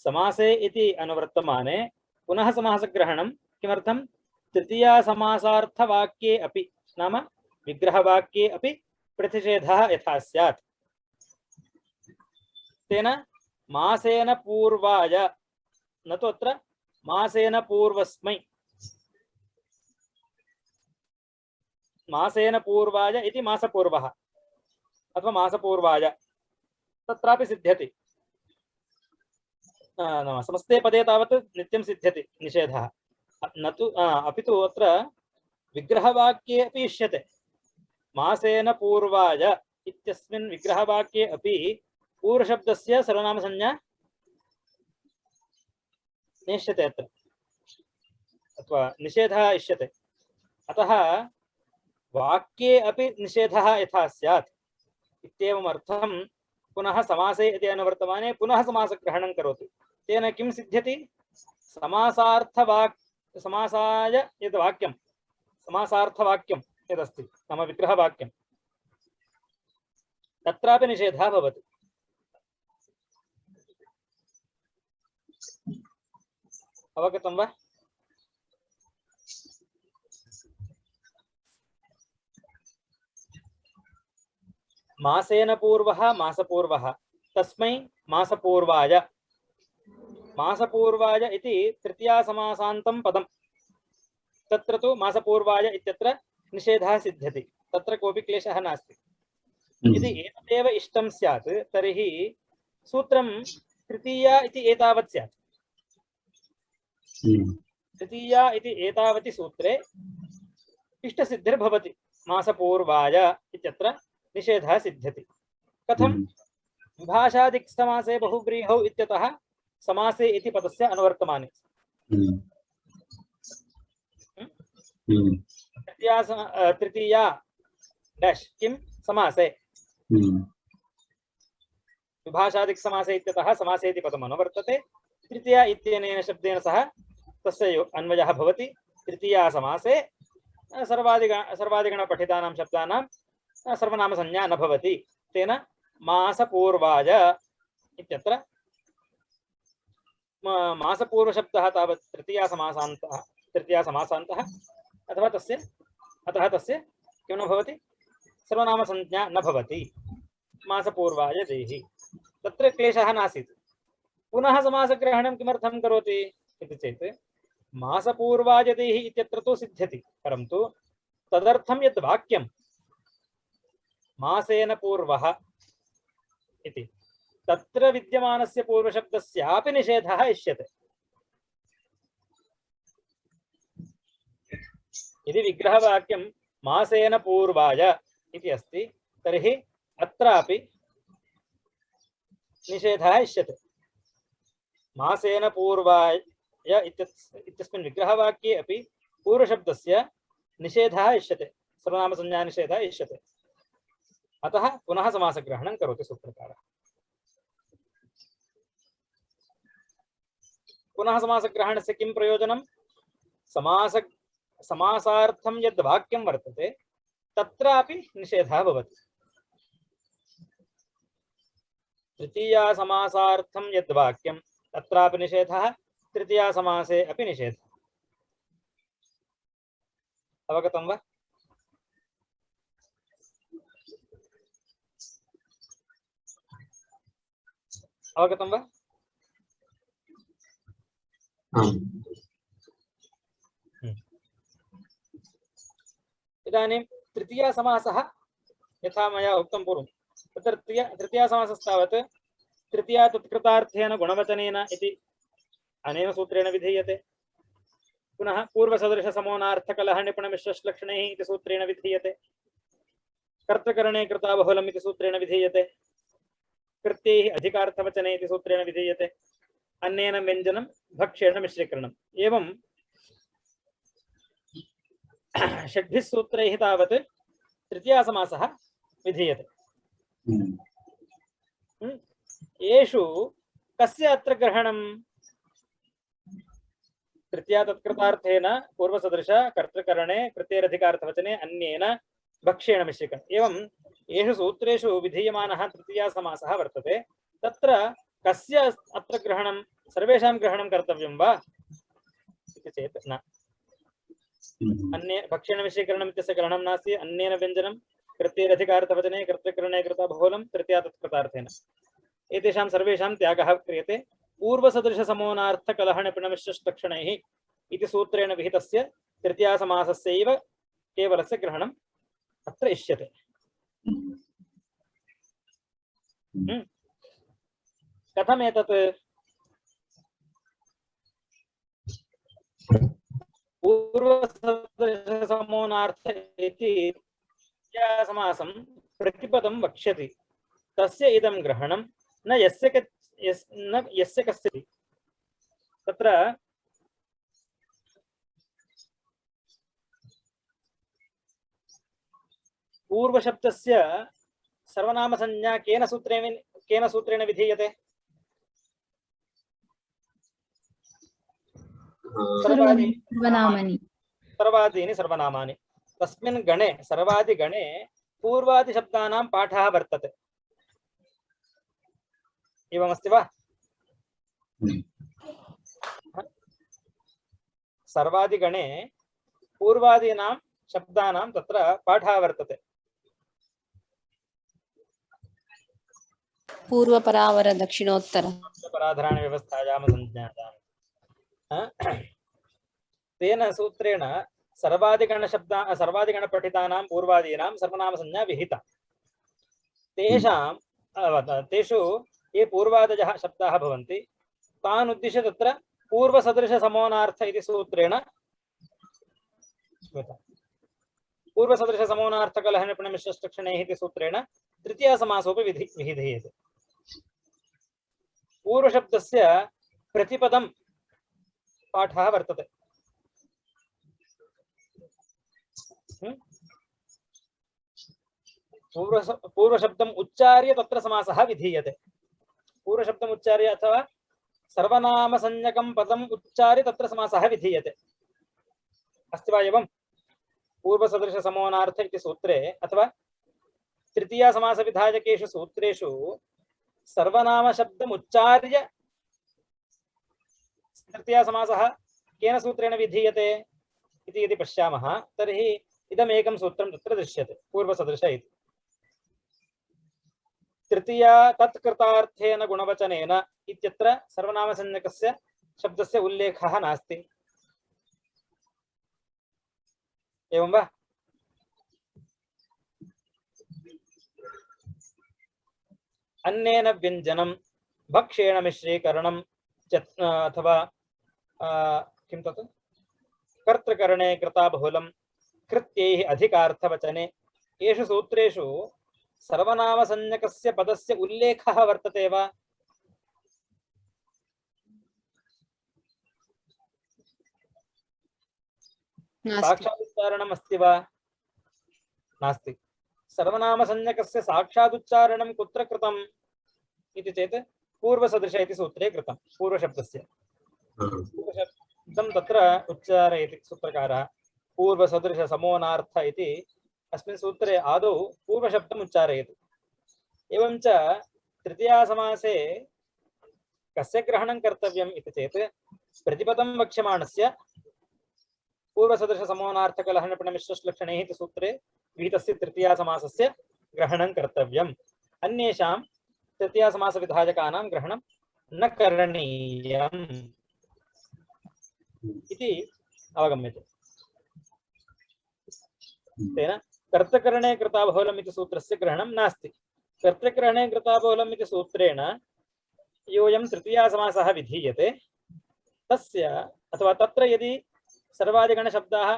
Speaker 1: समासे इति अनुवर्तमाने पुनः समासग्रहणं किमर्थं? तृतीया समासार्थवाक्ये अपि, नाम विग्रहवाक्ये अपि प्रतिषेधः यथा स्यात्। तेन मासेन पूर्वाय, न तु अत्र मासेन पूर्वस्मै, मासेन पूर्वाय इति मासपूर्वः अथवा मासपूर्वाय तत्रापि सिद्ध्यति। समस्ते पदे तावत् नित्यं सिद्ध्यति निषेधः, न तु अपि तु अत्र विग्रहवाक्ये अपि इष्यते। मासेन पूर्वाय इत्यस्मिन् विग्रहवाक्ये अपि पूर्वशब्दस्य सर्वनामसंज्ञा नेष्यते अत्र, अथवा निषेधः इष्यते। अतः वाक्ये अपि निषेधः यथा स्यात् इत्येवम् अर्थं पुनः समासे इति अनुवर्तमाने पुनः समासग्रहणं करोति। तेन किं सिद्ध्यति? समासाय यद् वाक्यं, समासार्थवाक्यं यदस्ति नाम विग्रहवाक्यं, तत्रापि निषेधः भवति। अवगतं वा? मासेन पूर्वः मासपूर्वः, तस्मै मासपूर्वाय। मासपूर्वाय इति तृतीयासमासान्तं पदं, तत्र तु मासपूर्वाय इत्यत्र निषेधः सिद्ध्यति, तत्र कोऽपि क्लेशः नास्ति। यदि एतदेव इष्टं स्यात् तर्हि सूत्रं तृतीया इति एतावत् स्यात्। तृतीया इति एतावति सूत्रे इष्टसिद्धिर्भवति। मासपूर्वाय इत्यत्र निषेधः सिद्ध्यति। कथं? विभाषादिक्समासे बहुव्रीहौ इत्यतः समासे इति पदस्य अनुवर्तमाने। तृतीया डैश किं समासे, विभाषादिक्समासे इत्यतः समासे इति पदम् अनुवर्तते। तृतीया इत्यनेन शब्देन सह तस्य अन्वयः भवति। तृतीया समासे सर्वादिगणपठितानां शब्दानां सर्वनामसंज्ञा न भवति। तेन मासपूर्वाय इत्यत्र मासपूर्वशब्दः तावत् तृतीयासमासान्तः अथवा तस्य, अतः तस्य किं न भवति? सर्वनामसंज्ञा न भवति। मासपूर्वाय देहि, तत्र क्लेशः नासीत्। पुनः समासग्रहणं किमर्थं करोति इति चेत् मासपूर्वाय देहि इत्यत्र तु सिद्ध्यति, परन्तु तदर्थं यत् वाक्यं मासेन पूर्वः इति, तत्र विद्यमानस्य पूर्वशब्दस्यापि निषेधः इष्यते। यदि विग्रहवाक्यं मासेन पूर्वाय इति अस्ति तर्हि अत्रापि निषेधः इष्यते। मासेन पूर्वाय इत्यस्मिन् विग्रहवाक्ये अपि पूर्वशब्दस्य निषेधः इष्यते, सर्वनामसंज्ञानिषेधः इष्यते। अतः पुनः समासग्रहणं करोति सूत्रकारः। पुनः समासग्रहणस्य किं प्रयोजनं? समासार्थं यद् वाक्यं वर्तते तत्रापि निषेधः भवति। तृतीया समासार्थं यद् वाक्यं तत्रापि निषेधः, तृतीया समासे अपि निषेधः। अवगतं वा? अवगतं वा? इदानीं तृतीया समासः यथा मया उक्तं पूर्वं, तत्र तृतीया समासस्तावत् तृतीया तत्कृतार्थेन गुणवचनेन इति अनेन सूत्रेण विधीयते। पुनः पूर्वसदृशसमोनार्थकलहनिपुणमिश्रश्लक्षणैः इति सूत्रेण विधीयते। कर्तृकरणे कृताबहुलम् इति सूत्रेण विधीयते। कृत्यैः अधिकार्थवचने इति सूत्रेण विधीयते। अन्नेन व्यञ्जनं भक्ष्येण मिश्रीकरणम्। एवं षड्भिः सूत्रैः तावत् तृतीया समासः विधीयते। येषु कस्य अत्र ग्रहणं? तृतीया तत्कृतार्थेन पूर्वसदृश कर्तृकरणे कृत्यैरधिकार्थवचने अन्येन भक्ष्येण मिश्रीकरणम्। एवं येषु सूत्रेषु विधीयमानः तृतीया समासः वर्तते तत्र कस्य अत्र ग्रहणं? सर्वेषां ग्रहणं कर्तव्यं वा इति चेत् न। अन्ये भक्ष्येण मिश्रीकरणम् इत्यस्य ग्रहणं नास्ति। अन्येन व्यञ्जनं कृत्यैरधिकार्थवचने कर्तृकरणे कृताबहुलं तृतीया तत्कृतार्थेन एतेषां सर्वेषां त्यागः क्रियते। पूर्वसदृशसमोनार्थकलहनिपुणमिश्रश्लक्षणैः इति सूत्रेण विहितस्य तृतीया समासस्यैव केवलस्य ग्रहणम् अत्र इष्यते। कथम् एतत्? पूर्वसदृशसमोनार्थ इति समासं प्रतिपदं वक्ष्यति, तस्य इदं ग्रहणं न यस्य कस्यति। तत्र पूर्वशब्दस्य सर्वनामसंज्ञा केन सूत्रेण विधीयते? सर्वादीनि सर्वनामानि। तस्मिन् गणे सर्वादिगणे पूर्वादिशब्दानां पाठः वर्तते। एवमस्ति वा? सर्वादिगणे पूर्वादीनां शब्दानां तत्र पाठः वर्तते।
Speaker 5: पूर्वपरावर दक्षिणोत्तर
Speaker 1: पराधराणि व्यवस्थायाम संज्ञाताम्। तेन सूत्रेण सर्वादिगणपठितानां पूर्वादीनां सर्वनामसंज्ञा विहिता। तेषु ये पूर्वादयः शब्दाः भवन्ति तान् उद्दिश्य तत्र पूर्वसदृशसमोनार्थ इति सूत्रेण पूर्वसदृशसमोनार्थकलहनिपुणमिश्रश्लक्षणैः इति सूत्रेण तृतीया समासोऽपि विधीयते। पूर्वशब्दस्य प्रतिपदं पाठः वर्तते। पूर्वशब्दम् उच्चार्य तत्र समासः विधीयते। पूर्वशब्दम् उच्चार्य अथवा सर्वनामसंज्ञकं पदम् उच्चार्य तत्र समासः विधीयते। अस्ति वा एवं? पूर्वसदृशसमोनार्थ इति सूत्रे अथवा तृतीया समासविधायकेषु सूत्रेषु सर्वनामशब्दम् उच्चार्य तृतीया समासः केन सूत्रेण विधीयते इति यदि पश्यामः तर्हि इदमेकं सूत्रं तत्र दृश्यते, पूर्वसदृश इति। तृतीया तत्कृतार्थेन गुणवचनेन इत्यत्र सर्वनामसंज्ञकस्य शब्दस्य उल्लेखः नास्ति। एवं वा? अन्नेन व्यञ्जनं भक्ष्येण मिश्रीकरणं अथवा किं तत् कर्तृकरणे कृताबहुलं कृत्यैः अधिकार्थवचने येषु सूत्रेषु सर्वनामसंज्ञकस्य पदस्य उल्लेखः वर्तते वा?
Speaker 5: नास्ति।
Speaker 1: साक्षादुच्चारणम् अस्ति वा? नास्ति। सर्वनामसंज्ञकस्य साक्षादुच्चारणं कुत्र कृतम् इति चेत् पूर्वसदृश इति सूत्रे कृतं। पूर्वशब्दस्य पूर्वशब्दं तत्र उच्चारयति सूत्रकारः। पूर्वसदृशसमोनार्थ इति अस्मिन् सूत्रे आदौ पूर्वशब्दम् उच्चारयति। एवं च तृतीयासमासे कस्य ग्रहणं कर्तव्यम् इति चेत् प्रतिपदं वक्ष्यमाणस्य पूर्वसदृशसमोनार्थकलहनपणमिश्रश्लक्षणैः इति सूत्रे विहितस्य तृतीयासमासस्य ग्रहणं कर्तव्यम्। अन्येषां तृतीयासमासविधायकानां ग्रहणं न करणीयम् इति अवगम्यते। तेन कर्तकरणे कृताबहुलम् इति सूत्रस्य ग्रहणं नास्ति। कर्तृकरणे कृताबहुलम् इति सूत्रेण योऽयं तृतीयासमासः विधीयते तस्य अथवा तत्र यदि सर्वादिगणशब्दाः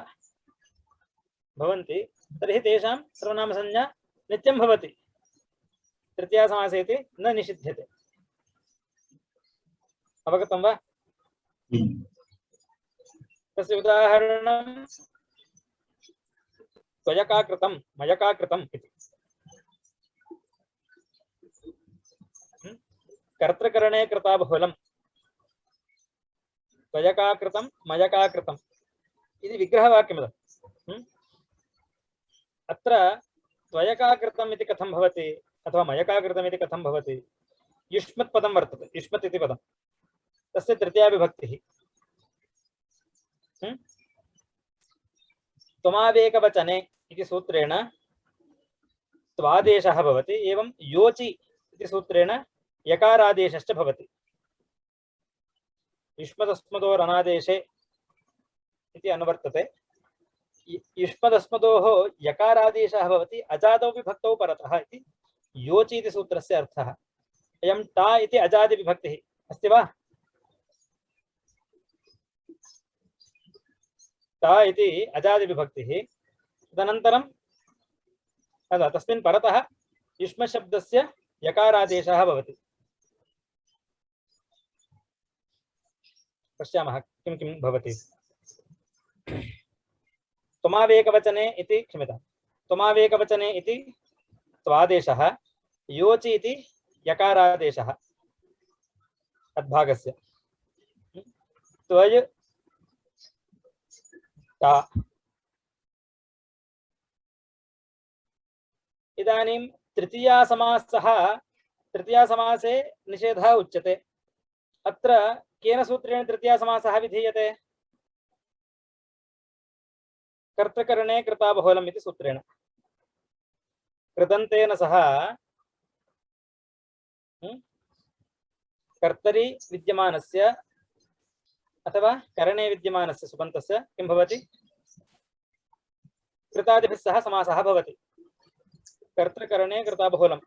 Speaker 1: भवन्ति तर्हि तेषां सर्वनामसंज्ञा नित्यं भवति। तृतीयासमासे इति न निषिध्यते। अवगतं वा? तस्य उदाहरणं त्वयकाकृतं मयकाकृतम् इति। कर्तृकरणे कृताबहुलं त्वयकाकृतं मयकाकृतम् इति विग्रहवाक्यमिदम्। अत्र त्वयकाकृतम् इति कथं भवति अथवा मयकाकृतम् इति कथं भवति? युष्मत् पदं वर्तते। युष्मत् इति पदं तस्य तृतीया विभक्तिः। त्वमावेकवचने इति सूत्रेण त्वादेशः भवति। एवं योचि इति सूत्रेण यकारादेशश्च भवति। युष्मदस्मदोरनादेशे इति अनुवर्तते। युष्मदस्मदोः यकारादेशः भवति अजादौ विभक्तौ परतः इति योचि इति सूत्रस्य अर्थः। अयं टा इति अजादि विभक्तिः अस्ति वा? टा इति अजादि विभक्तिः। तदनन्तरं तस्मिन् परतः युष्मशब्दस्य यकारादेशः भवति। पश्यामः किं किं भवति। त्वमावेकवचने इति क्षम्यतां त्वमावेकवचने इति त्वादेशः, योचि इति यकारादेशः तद्भागस्य। त्वय् ता। इदानीं तृतीयासमासे निषेधः उच्यते। अत्र केन सूत्रेण तृतीयासमासः विधीयते? कर्तृकरणे कृताबहुलम् इति सूत्रेण। कृदन्तेन सह कर्तरि विद्यमानस्य अथवा करणे विद्यमानस्य सुबन्तस्य किं भवति? कृतादिभिः सह समासः भवति। कर्तृकरणे कृताबहुलम्।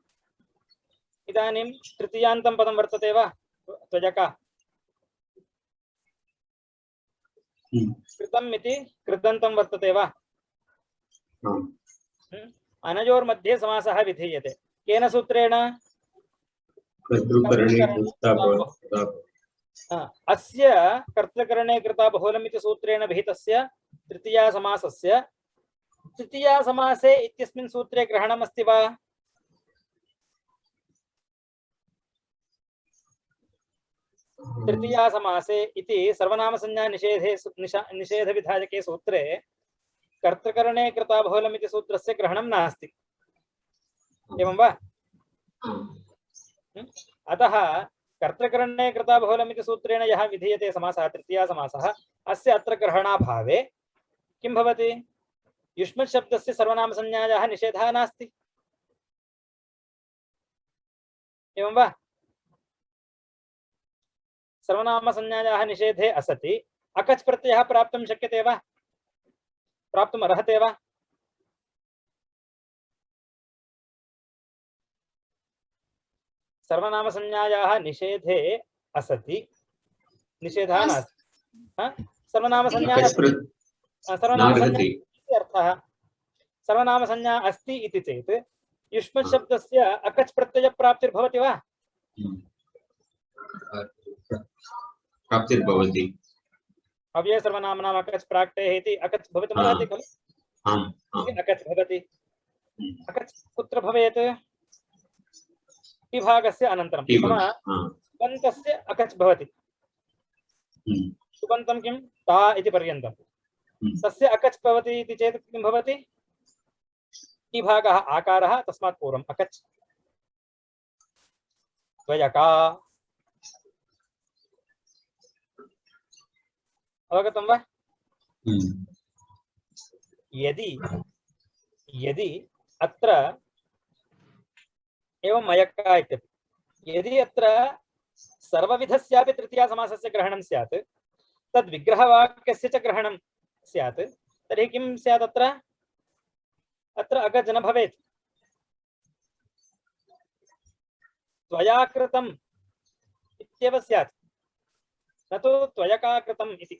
Speaker 1: इदानीं तृतीयान्तं पदं वर्तते वा? त्वजका। कृतम् इति कृदन्तं वर्तते वा? अनयोर्मध्ये समासः विधीयते। केन सूत्रेण? अस्य कर्तृकरणे कृताबहुलम् इति सूत्रेण विहितस्य तृतीयासमासस्य तृतीयासमासे इत्यस्मिन् सूत्रे ग्रहणम् अस्ति वा? तृतीयासमासे इति सर्वनामसंज्ञा निषेधविधायके सूत्रे कर्तृकरणे कृताबहुलम् इति सूत्रस्य ग्रहणं नास्ति। एवं वा? अतः कर्तृकरणे कृताबहुलम् इति सूत्रेण यः विधीयते समासः तृतीयासमासः, अस्य अत्र ग्रहणाभावे किं भवति? युष्मत् शब्दस्य सर्वनामसंज्ञायाः निषेधः नास्ति। एवं वा? सर्वनामसंज्ञायाः निषेधे असति अकच् प्रत्ययः प्राप्तुं शक्यते वा? प्राप्तुम् अर्हते वा? सर्वनामसंज्ञायाः निषेधे असति निषेधः नास्ति। सर्वनामसंज्ञा अर्थः सर्वनामसंज्ञा अस्ति इति चेत् युष्मशब्दस्य अकच् प्रत्ययप्राप्तिर्भवति वा?
Speaker 3: प्राप्तिर्भवति।
Speaker 1: अव्यय सर्वनाम्नाम् अकच् प्राक्तेः इति अकच् भवितुमर्हति खलु? अकच् भवति। अकच् कुत्र भवेत्? विभागस्य अनन्तरं सुबन्तस्य अकच् भवति। सुबन्तं किं? ता इति पर्यन्तं। तस्य अकच् भवति इति चेत् किं भवति? विभागः आकारः, तस्मात् पूर्वम् अकच्। त्वयका। अवगतं वा? यदि यदि अत्र एवं मयका इत्यपि, यदि अत्र सर्वविधस्यापि तृतीया समासस्य ग्रहणं स्यात्, तद् विग्रहवाक्यस्य च ग्रहणं स्यात्, तर्हि किं स्यात्? अत्र अकच् न भवेत्। त्वया कृतम् इत्येव स्यात्, न तु त्वयका कृतम् इति।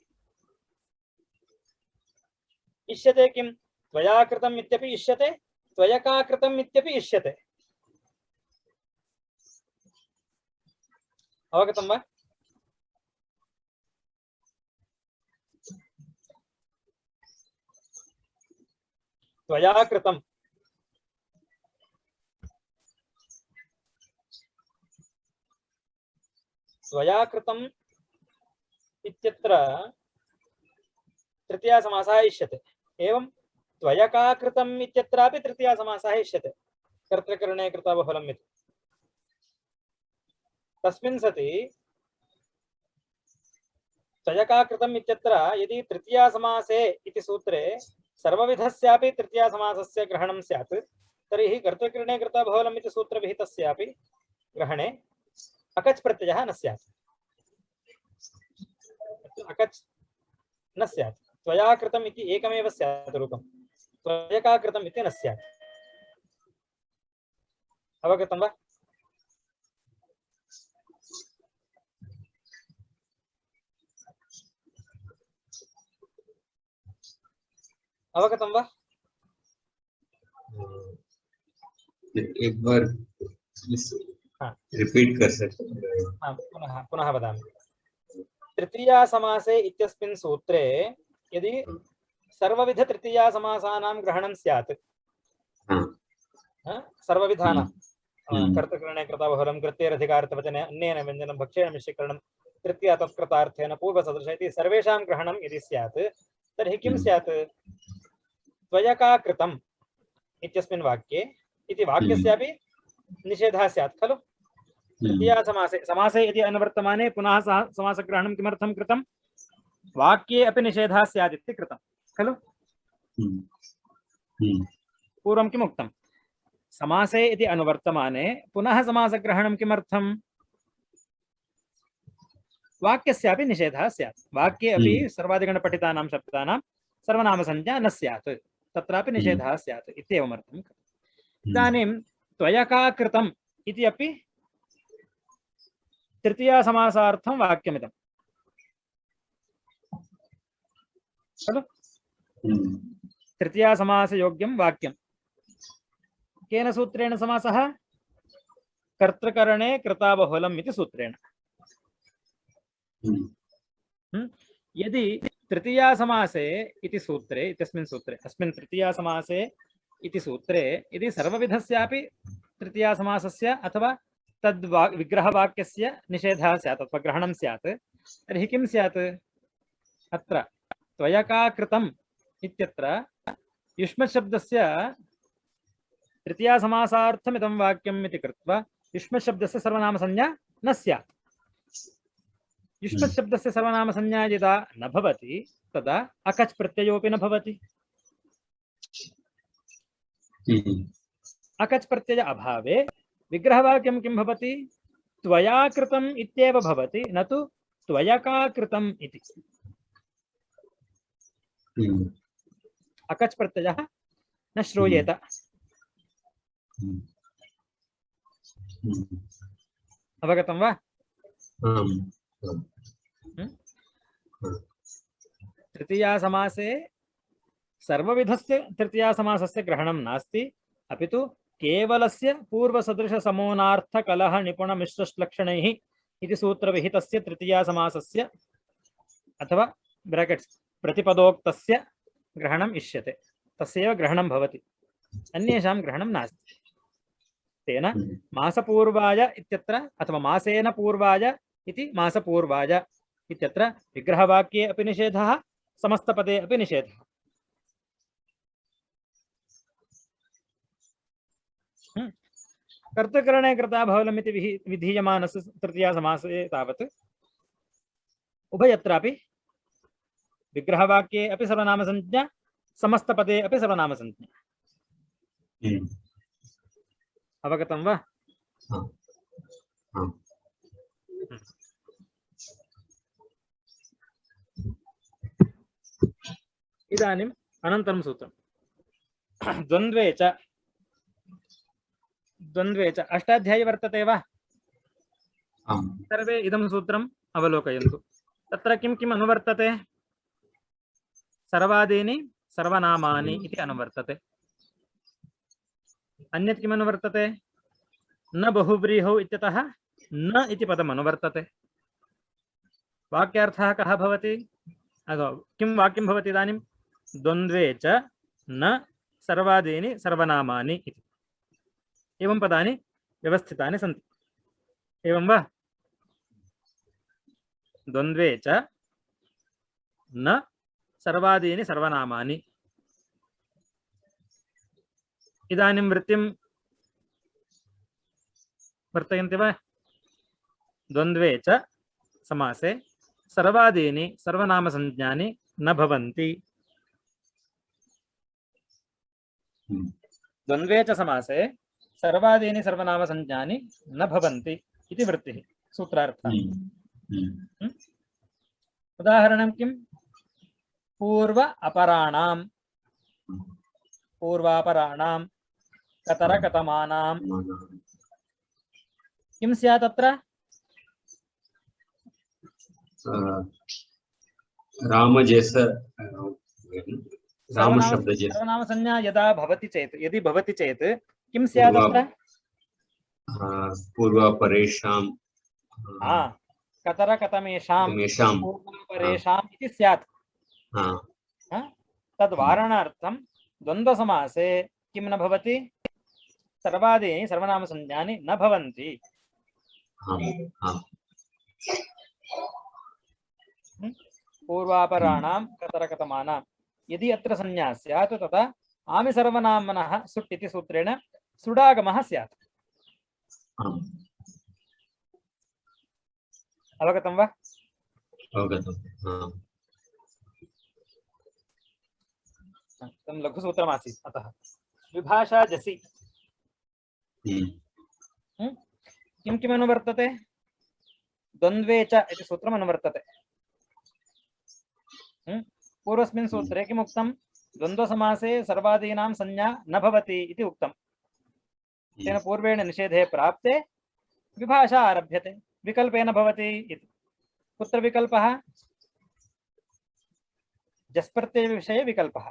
Speaker 1: इष्यते किं? त्वया कृतम् इत्यपि इष्यते, त्वयका कृतम् इत्यपि इष्यते। अवगतं वा? त्वया कृतम् त्वया कृतम् इत्यत्र तृतीया समासः इष्यते। एवं त्वयका कृतम् इत्यत्रापि तृतीया समासः इष्यते, कर्तृकरणे कृताबहुलम् इति। तस्मिन् सति त्वयका कृतम् इत्यत्र यदि तृतीया समासे इति सूत्रे सर्वविधस्यापि तृतीया समासस्य ग्रहणं स्यात्, तर्हि कर्तृकरणे कृताबहुलम् इति सूत्रविहितस्यापि ग्रहणे अकच् प्रत्ययः न स्यात्। अकच् न स्यात्। त्वया कृतम् इति एकमेव स्यात् रूपं, त्वयका कृतम् इति न स्यात्। अवगतं वा? अवगतं वा?
Speaker 3: एक बार रिपीट कर सकते हैं?
Speaker 1: पुनः पुनः वदामि। तृतीया समासे इत्यस्मिन् सूत्रे यदि सर्वविध तृतीया समासानां ग्रहणं स्यात्, सर्वविधानां कर्तृकरणे कृताबहुलं कृत्येरधिकारत्ववचने अन्येन व्यञ्जनं भक्षेण मिश्रीकरणं तृतीया तत्कृतार्थेन पूर्वसदृश इति सर्वेषां ग्रहणं यदि स्यात्, तर्हि किं स्यात्? त्वयका कृतम् इत्यस्मिन् वाक्ये इति वाक्यस्यापि निषेधः स्यात् खलु? तृतीया समासे समासे इति अनुवर्तमाने पुनः समासग्रहणं किमर्थं कृतं? वाक्ये अपि निषेधः स्यात् इति कृतं खलु? पूर्वं किम् उक्तं? समासे इति अनुवर्तमाने पुनः समासग्रहणं किमर्थं? वाक्यस्यापि निषेधः स्यात्। वाक्ये अपि सर्वादिगणपठितानां शब्दानां सर्वनामसंज्ञा न स्यात्, तत्रापि निषेधः स्यात् इत्येवमर्थं कृतम्। इदानीं त्वयका कृतम् इति अपि तृतीया समासार्थं वाक्यमिदं खलु? तृतीया समासयोग्यं वाक्यं केन सूत्रेण समासः? कर्तृकरणे कृताबहुलम् इति सूत्रेण। यदि तृतीया समासे इति सूत्रे इत्यस्मिन् सूत्रे अस्मिन् तृतीया समासे इति सूत्रे यदि सर्वविधस्यापि तृतीया समासस्य अथवा तद् विग्रहवाक्यस्य निषेधः स्यात् अथवा ग्रहणं स्यात्, तर्हि किं स्यात्? अत्र त्वयका कृतम् इत्यत्र युष्मशब्दस्य तृतीया समासार्थमिदं वाक्यम् इति कृत्वा युष्मशब्दस्य सर्वनामसंज्ञा न स्यात्। युष्मशब्दस्य सर्वनामसंज्ञा यदा न भवति तदा अकच् प्रत्ययोऽपि न भवति। अकच् प्रत्यय अभावे विग्रहवाक्यं किं भवति? त्वया कृतम् इत्येव भवति, न तु त्वयका कृतम् इति। अकच् प्रत्ययः न श्रूयेत। अवगतं वा? तृतीया समासे सर्वविधस्य तृतीयासमासस्य ग्रहणं नास्ति, अपि तु केवलस्य पूर्वसदृशसमोनार्थकलहनिपुणमिश्रश्लक्षणैः इति सूत्रविहितस्य तृतीयासमासस्य अथवा ब्रैकेट्स् प्रतिपदोक्तस्य ग्रहणम् इष्यते, तस्यैव ग्रहणं भवति, अन्येषां ग्रहणं नास्ति। तेन मासपूर्वाय इत्यत्र अथवा मासेन पूर्वाय इति मासपूर्वाय इत्यत्र विग्रहवाक्ये अपि निषेधः, समस्तपदे अपि निषेधः। कर्तृकरणे कृताभवलमिति विधीयमानस्य तृतीयासमासे तावत् उभयत्रापि विग्रहवाक्ये अपि सर्वनामसंज्ञा, समस्तपदे अपि सर्वनामसंज्ञा। अवगतं वा? इदानीम् अनन्तरं सूत्रं द्वन्द्वे च अष्टाध्यायी वर्तते वा? सर्वे इदं सूत्रम् अवलोकयन्तु। तत्र किं किम् अनुवर्तते? सर्वादीनि सर्वनामानि इति अनुवर्तते। अन्यत् किम् अनुवर्तते? न बहुव्रीहौ इत्यतः न इति पदम् अनुवर्तते। वाक्यार्थः कः भवति? किं वाक्यं भवति इदानीं? द्वन्द्वे च न सर्वादीनि सर्वनामानि इति। एवं पदानि व्यवस्थितानि सन्ति। एवं वा? द्वन्द्वे च न सर्वादीनि सर्वनामानि। इदानीं वृत्तिं वर्तयन्ति वा? द्वन्द्वे च समासे सर्वादीनि सर्वनामसंज्ञानि न भवन्ति। द्वन्द्वे च समासे सर्वादीनि सर्वनामसंज्ञानि न भवन्ति इति वृत्तिः, सूत्रार्थः। उदाहरणं किं? पूर्व अपराणां, पूर्वापराणां, कतरकतमानां। किं स्यात् अत्र?
Speaker 3: राम जैसा, राम शब्द जैसा
Speaker 1: सर्वनामसंज्ञा यदा भवति चेत्, यदि भवति चेत् किं स्यात् अत्र?
Speaker 3: पूर्वापरेषां,
Speaker 1: कतरकतमेषां, पूर्वापरेषाम् इति स्यात्। तद्वारणार्थं द्वन्द्वसमासे किं न भवति? सर्वादीनि सर्वनामसंज्ञानि न भवन्ति। पूर्वापराणां कतरकतमानां यदि अत्र संज्ञा स्यात् तदा आमिसर्वनाम्नः सुट् इति सूत्रेण सुडागमः स्यात्। अवगतं वा? अवगतं। लघुसूत्रमासीत्, अतः विभाषा जसि किं किम् अनुवर्तते? द्वन्द्वे च इति सूत्रम् अनुवर्तते। पूर्वस्मिन् सूत्रे किम् उक्तं? द्वन्द्वसमासे सर्वादीनां संज्ञा न भवति इति उक्तं। तेन पूर्वेण निषेधे प्राप्ते विभाषा आरभ्यते, विकल्पेन भवति इति। कुत्र विकल्पः? जस् प्रत्यय विषये विकल्पः।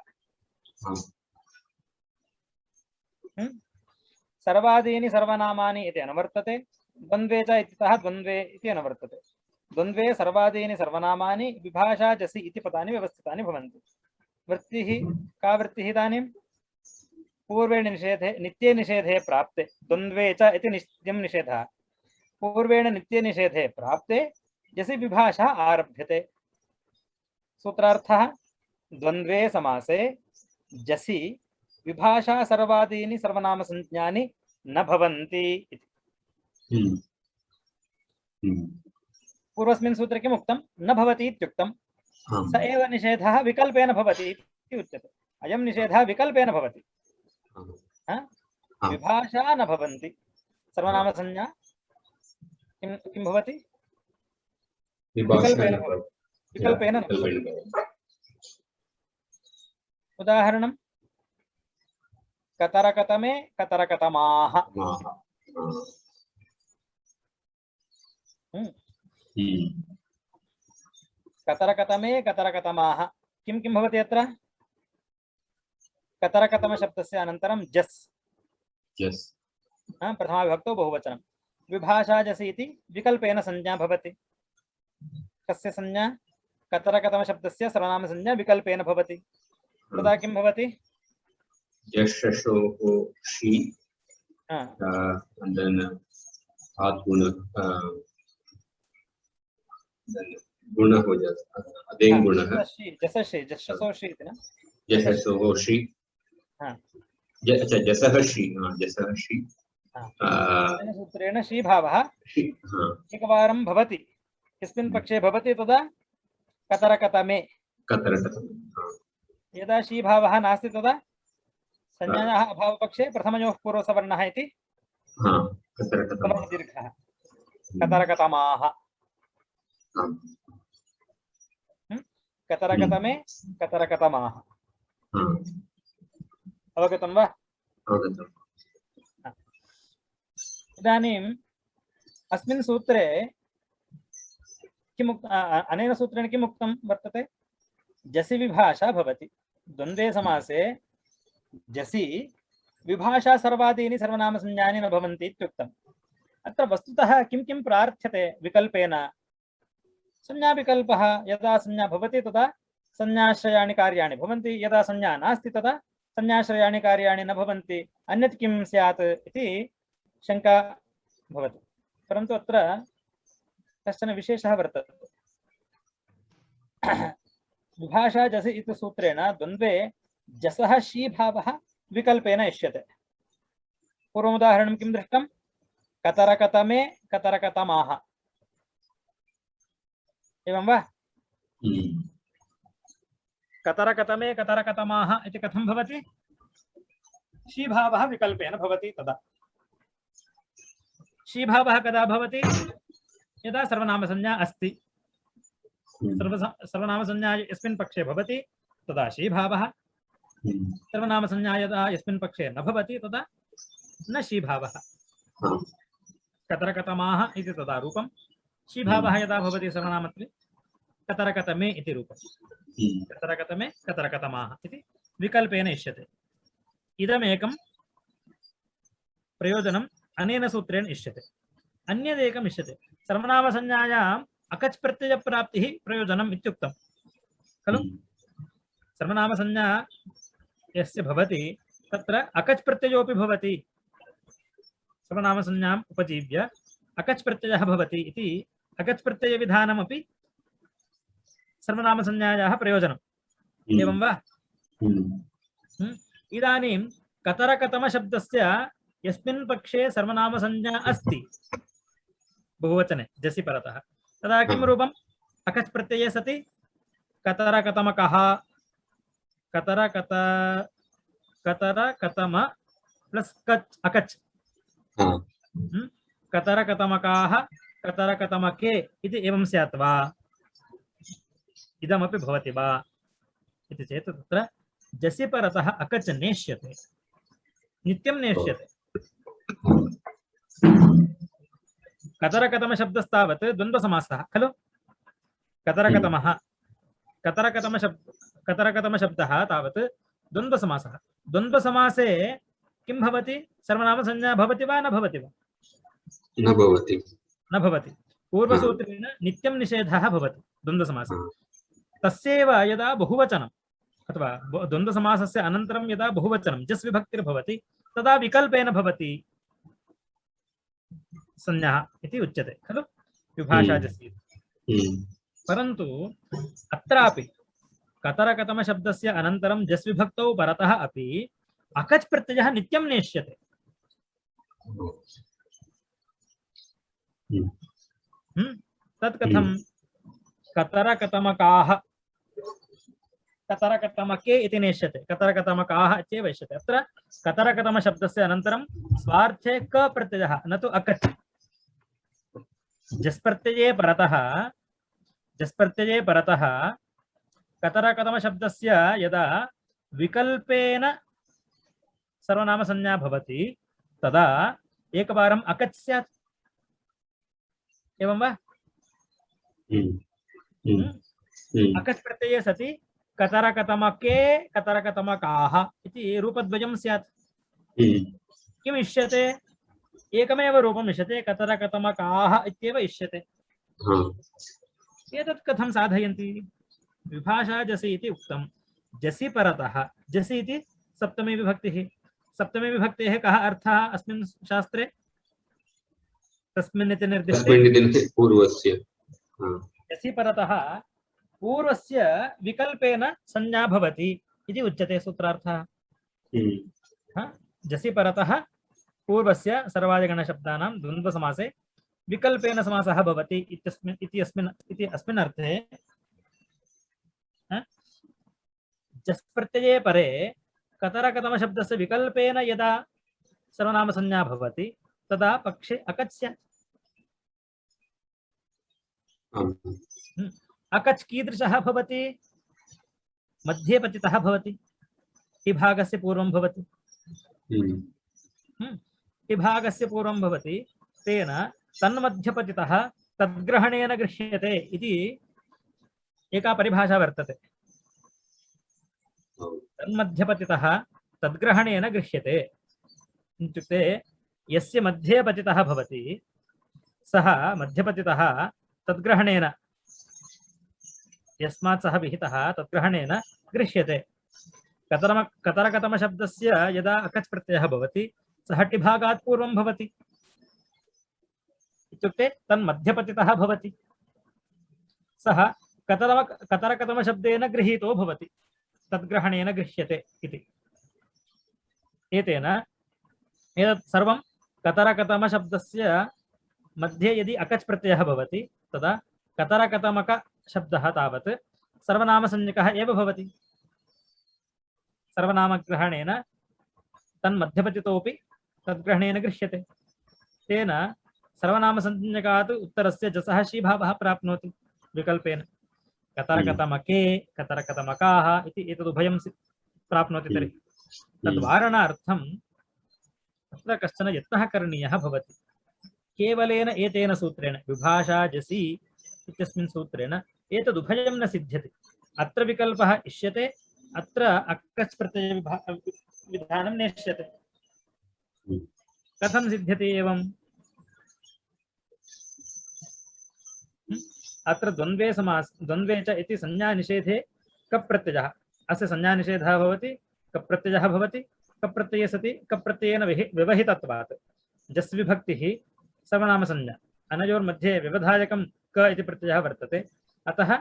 Speaker 1: सर्वादीनि सर्वनामानि इति अनुवर्तते, द्वन्द्वे च इत्यतः द्वन्द्वे इति अनुवर्तते। द्वन्द्वे सर्वादीनि सर्वनामानि विभाषा जसि इति पदानि व्यवस्थितानि भवन्ति। वृत्तिः का वृत्तिः इदानीं? पूर्वेण निषेधे, नित्ये निषेधे प्राप्ते, द्वन्द्वे च इति नित्यं निषेधः, पूर्वेण नित्ये निषेधे प्राप्ते जसि विभाषा आरभ्यते। सूत्रार्थः द्वन्द्वे समासे जसि विभाषा सर्वादीनि सर्वनामसंज्ञानि न भवन्ति इति। पूर्वस्मिन् सूत्रे किम् उक्तं? न भवति इत्युक्तं। स एव निषेधः विकल्पेन भवति इति उच्यते। अयं निषेधः विकल्पेन भवति। विभाषा न भवन्ति, सर्वनामसंज्ञा किं भवति? विकल्पेन भवति, विकल्पेन न भवति। उदाहरणं कतरकतमे कतरकतमाः। कतरकतमे कतरकतमाः किं किं भवति अत्र? कतरकतमशब्दस्य अनन्तरं जस्
Speaker 3: यस
Speaker 1: प्रथमाविभक्तौ बहुवचनं विभाषा जसि इति विकल्पेन संज्ञा भवति कस्य संज्ञा कतरकतमशब्दस्य सर्वनामसंज्ञा विकल्पेन भवति तदा किं भवति
Speaker 3: यशसोः शी and then आत्मगुण गुण हो जाता है अदें गुण है
Speaker 1: जसषि जससोषि इति न
Speaker 3: यशसोः शी अच्छा जसः शी जसः शी
Speaker 1: सूत्रेण शी भावः एकवारं भवति यस्मिन् पक्षे भवति तदा कतरकतमे यदा शी भावः नास्ति तदा संज्ञायाः अभावपक्षे प्रथमयोः पूर्वसवर्णः इति दीर्घः कतरकतमाः कतरकतमे कतरकतमाः अवगतं वा इदानीम् अस्मिन् सूत्रे किम् अनेन सूत्रेण किम् उक्तं वर्तते जसि विभाषा भवति द्वन्द्वे समासे जसि विभाषा सर्वादीनि सर्वनामसंज्ञानि न भवन्ति इत्युक्तम् अत्र वस्तुतः किं किं प्रार्थ्यते विकल्पेन संज्ञाविकल्पः यदा संज्ञा भवति तदा संज्ञाश्रयाणि कार्याणि भवन्ति यदा संज्ञा नास्ति तदा संज्ञाश्रयाणि कार्याणि न भवन्ति अन्यत् किं स्यात् इति शंका भवति परन्तु अत्र कश्चन विशेषः वर्तते विभाषा जसि इति सूत्रेण द्वन्द्वे जसः शी भावः विकल्पेन इष्यते पूर्वमुदाहरणं किं दृष्टं कतरकतमे कतरकतमाः एवं वा कतरकतमे कतरकतमाः इति कथं भवति शी भावः विकल्पेन भवति तदा शी भावः कदा भवति यदा सर्वनामसंज्ञा अस्ति सर्वनामसंज्ञा यस्मिन् पक्षे भवति तदा शी भावः सर्वनामसंज्ञा यदा यस्मिन् पक्षे न भवति तदा न शी भावः कतरकतमाः इति तदा रूपं शी भावः यदा भवति सर्वनामत्वे कतरकतमे इति रूपं कतरकतमे कतरकतमाः इति विकल्पेन इष्यते इदमेकं प्रयोजनम् अनेन सूत्रेण इष्यते अन्यदेकम् इष्यते सर्वनामसंज्ञायाम् अकच् प्रत्ययप्राप्तिः प्रयोजनम् इत्युक्तं खलु सर्वनामसंज्ञा यस्य भवति तत्र अकच् प्रत्ययोऽपि भवति सर्वनामसंज्ञाम् उपजीव्य अकच् प्रत्ययः भवति इति अकच् प्रत्ययविधानमपि सर्वनामसंज्ञायाः प्रयोजनम् एवं वा इदानीं कतरकतमशब्दस्य यस्मिन् पक्षे सर्वनामसंज्ञा अस्ति बहुवचने जसि परतः तदा किं रूपम् अकच् प्रत्यये सति कतरकतमकः कतरकतम प्लस कच् अकच् कतरकतमकाः कतरकतमके इति एवं स्यात् वा इदमपि भवति वा इति चेत् तत्र जसि परतः अकच् नेष्यते नित्यं नेष्यते कतरकतमशब्दस्तावत् द्वन्द्वसमासः खलु कतरकतमः कतरकतमशब्दः तावत् द्वन्द्वसमासः द्वन्द्वसमासे किं भवति सर्वनामसंज्ञा भवति वा न भवति वा न भवति पूर्वसूत्रेण नित्यं निषेधः भवति द्वन्द्वसमासे तस्यैव यदा बहुवचनम् अथवा द्वन्द्वसमासस्य अनन्तरं यदा बहुवचनं जस् विभक्तिर्भवति तदा विकल्पेन भवति संज्ञा इति उच्यते खलु विभाषा जसि परन्तु अत्रापि कतरकतमशब्दस्य अनन्तरं जस् विभक्तौ परतः अपि अकच् प्रत्ययः नित्यं नेष्यते तत् कथं कतरकतमकाः कतरकतमके इति नेष्यते कतरकतमकाः इत्येव इष्यते अत्र कतरकतमशब्दस्य अनन्तरं स्वार्थे क प्रत्ययः न तु अकच् जस् प्रत्यये परतः कतरकतमशब्दस्य यदा विकल्पेन सर्वनामसंज्ञा भवति तदा एकवारम् अकच् स्यात् एवं वा अकच् प्रत्यये सति कतरकतमके कतरकतमकाः इति रूपद्वयं स्यात्। किम् इष्यते? एकमेव रूपम् इष्यते, कतरकतमकाः इत्येव इष्यते। एतत् कथं साधयन्ति? विभाषा जसि इति उक्तं, जसि परतः, जसि इति सप्तमी विभक्तिः। सप्तमी विभक्तेः कः अर्थः अस्मिन् शास्त्रे? तस्मिन् इति निर्दिष्टे
Speaker 3: पूर्वस्य
Speaker 1: जसि परतः पूर्वस्य विकल्पेन संज्ञा भवति इति उच्यते सूत्रार्थः। जसि परतः पूर्वस्य सर्वादिगणशब्दानां द्वन्द्वसमासे विकल्पेन समासः भवति इति अस्मिन् अर्थे जस् प्रत्यये परे कतरकतम शब्दस्य विकल्पेन यदा सर्वनाम संज्ञा भवति तदा पक्षे अकच् स्यात्। अकच् कीदृशः भवति? मध्ये पतितः भवति, विभागस्य पूर्वं भवति। विभागस्य पूर्वं भवति, तेन तन्मध्यपतितः तद्ग्रहणेन गृह्यते इति एका परिभाषा वर्तते। तन्मध्यपतितः तद्ग्रहणेन गृह्यते इत्युक्ते यस्य मध्ये पतितः भवति सः मध्यपतितः तद्ग्रहणेन, यस्मात् सः विहितः तद्ग्रहणेन गृह्यते। कतरकतम शब्दस्य यदा अकच् प्रत्ययः भवति सः टिभागात् पूर्वं भवति इत्युक्ते तन्मध्यपतितः भवति, सः कतरकतम शब्देन गृहीतो भवति, तद्ग्रहणेन गृह्यते इति। एतेन एतत् सर्वं कतरकतम शब्दस्य मध्ये यदि अकच् प्रत्ययः भवति तदा कतरकतमक शब्दः तावत् सर्वनामसंज्ञकः एव भवति। सर्वनामग्रहणेन तन्मध्यपतितोऽपि तद्ग्रहणेन गृह्यते। तेन सर्वनामसंज्ञकात् उत्तरस्य जसः शीभावः प्राप्नोति विकल्पेन। कतरकतमके कतरकतमकाः इति एतदुभयं प्राप्नोति। तर्हि तद्वारणार्थं तत्र कश्चन यत्नः करणीयः भवति। केवलेन एतेन सूत्रेण विभाषा जसि इत्यस्मिन् सूत्रेण एतदुभयं न सिद्ध्यति। अत्र विकल्पः इष्यते, अत्र अकच् प्रत्यय विधानं नेष्यते। कथं सिद्ध्यति एवं? अत्र द्वन्द्वे द्वन्द्वे च इति संज्ञानिषेधे कप् प्रत्ययः, अस्य संज्ञानिषेधः भवति, कप् प्रत्ययः भवति। कप् प्रत्यये सति कप् प्रत्ययेन व्यवहितत्वात् जस् विभक्तिः सर्वनामसंज्ञा, अनयोर्मध्ये व्यवधायकं क इति प्रत्ययः वर्तते। अतः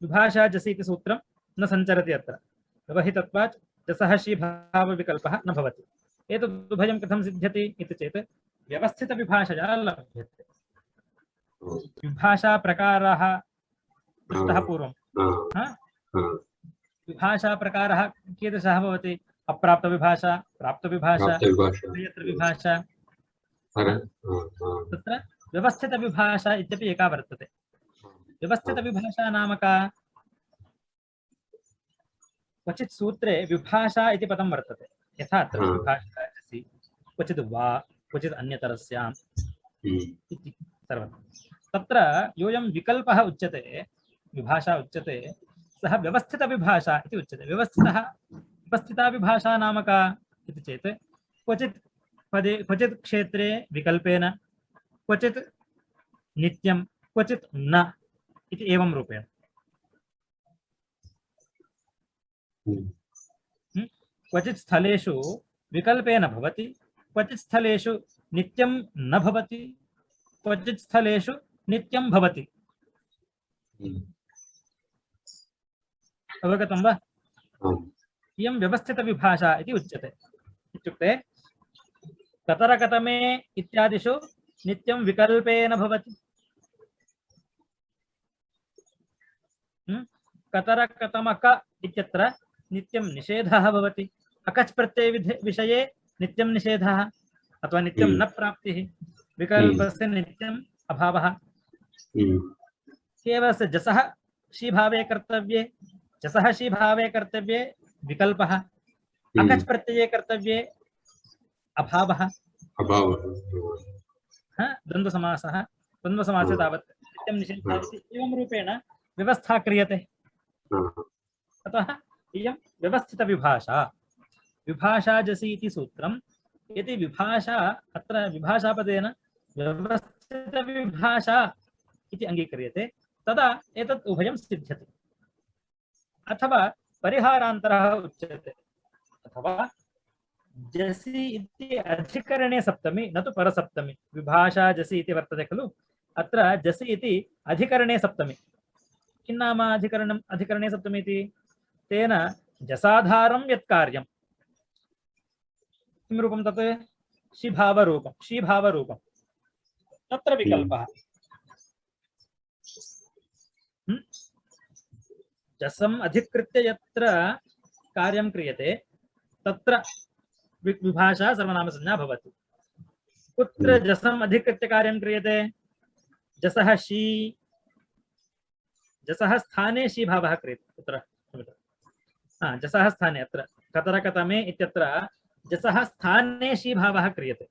Speaker 1: विभाषा जसि इति सूत्रं न सञ्चरति। अत्र व्यवहितत्वात् जसः शीभावविकल्पः न भवति। एतदुभयं कथं सिद्ध्यति इति चेत् व्यवस्थितविभाषया लभ्यते। विभाषा प्रकारः पृष्टः पूर्वं। विभाषा प्रकारः कीदृशः भवति? अप्राप्तविभाषा, प्राप्तविभाषा, विभाषा। तत्र व्यवस्थितविभाषा इत्यपि एका वर्तते। व्यवस्थितविभाषा नाम का? क्वचित् सूत्रे विभाषा इति पदं वर्तते, यथा अत्र विभाषा जसि, क्वचित् वा, क्वचित् अन्यतरस्याम् इति सर्वत्र। तत्र योऽयं विकल्पः उच्यते, विभाषा उच्यते, सः व्यवस्थितविभाषा इति उच्यते। व्यवस्थिता विभाषा नाम का इति चेत् क्वचित् पदे क्वचित् क्षेत्रे विकल्पेन, क्वचित् नित्यं, क्वचित् न इति एवं रूपेण। क्वचित् स्थलेषु विकल्पेन भवति, क्वचित् स्थलेषु नित्यं न भवति, क्वचित् स्थलेषु नित्यं भवति। अवगतं वा? इयं व्यवस्थितविभाषा इति उच्यते। इत्युक्ते कतरकतमे इत्यादिषु नित्यं विकल्पेन भवति। कतरकतमक इत्यत्र नित्यं निषेधः भवति। अकच् प्रत्यय विषये नित्यं निषेधः अथवा नित्यं न प्राप्तिः, विकल्पस्य नित्यम् अभावः। केवलस्य जसः शीभावे कर्तव्ये, जसः शीभावे कर्तव्ये विकल्पः, अकच् प्रत्यये कर्तव्ये अभावः। द्वन्द्वसमासः, द्वन्द्वसमासे तावत् नित्यं निषेधः इति एवं रूपेण व्यवस्था क्रियते। अतः इयं व्यवस्थितविभाषा विभाषा जसि इति सूत्रं यदि विभाषा अत्र विभाषापदेन व्यवस्थितविभाषा इति अङ्गीक्रियते तदा एतत् उभयं सिद्ध्यति अथवा परिहारान्तरः उच्यते अथवा जसि इति अधिकरणे सप्तमी न तु परसप्तमी विभाषा जसि इति वर्तते खलु अत्र जसि इति अधिकरणे सप्तमी किं नाम अधिकरणम् अधिकरणे सप्तमी इति तेन जसाधारं यत् कार्यं किं रूपं तत् शीभावरूपं तत्र विकल्पः जसम् अधिकृत्य यत्र कार्यं क्रियते तत्र विभाषा सर्वनामसंज्ञा भवति कुत्र जसम् अधिकृत्य कार्यं क्रियते जसः शी जसः स्थाने शी भावः क्रियते कुत्र जसः स्थाने अत्र कतरकतमे इत्यत्र जसः स्थाने शी भावः क्रियते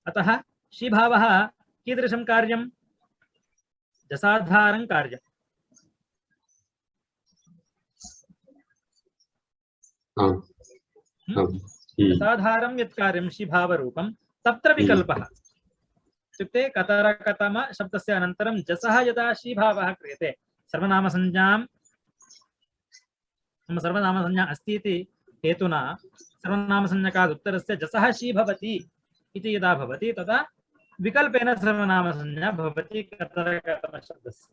Speaker 1: अतः शी भावः कीदृशं कार्यं जसाधारं कार्यं जसाधारं यत् कार्यं शी भावरूपं तत्र विकल्पः इत्युक्ते कतरकतम शब्दस्य अनन्तरं जसः यदा शी भावः क्रियते सर्वनामसंज्ञां सर्वनामसंज्ञा अस्ति इति हेतुना सर्वनामसंज्ञकात् उत्तरस्य जसः शी भवति इति यदा भवति तदा विकल्पेन सर्वनामसंज्ञा भवति कतरकतमशब्दस्य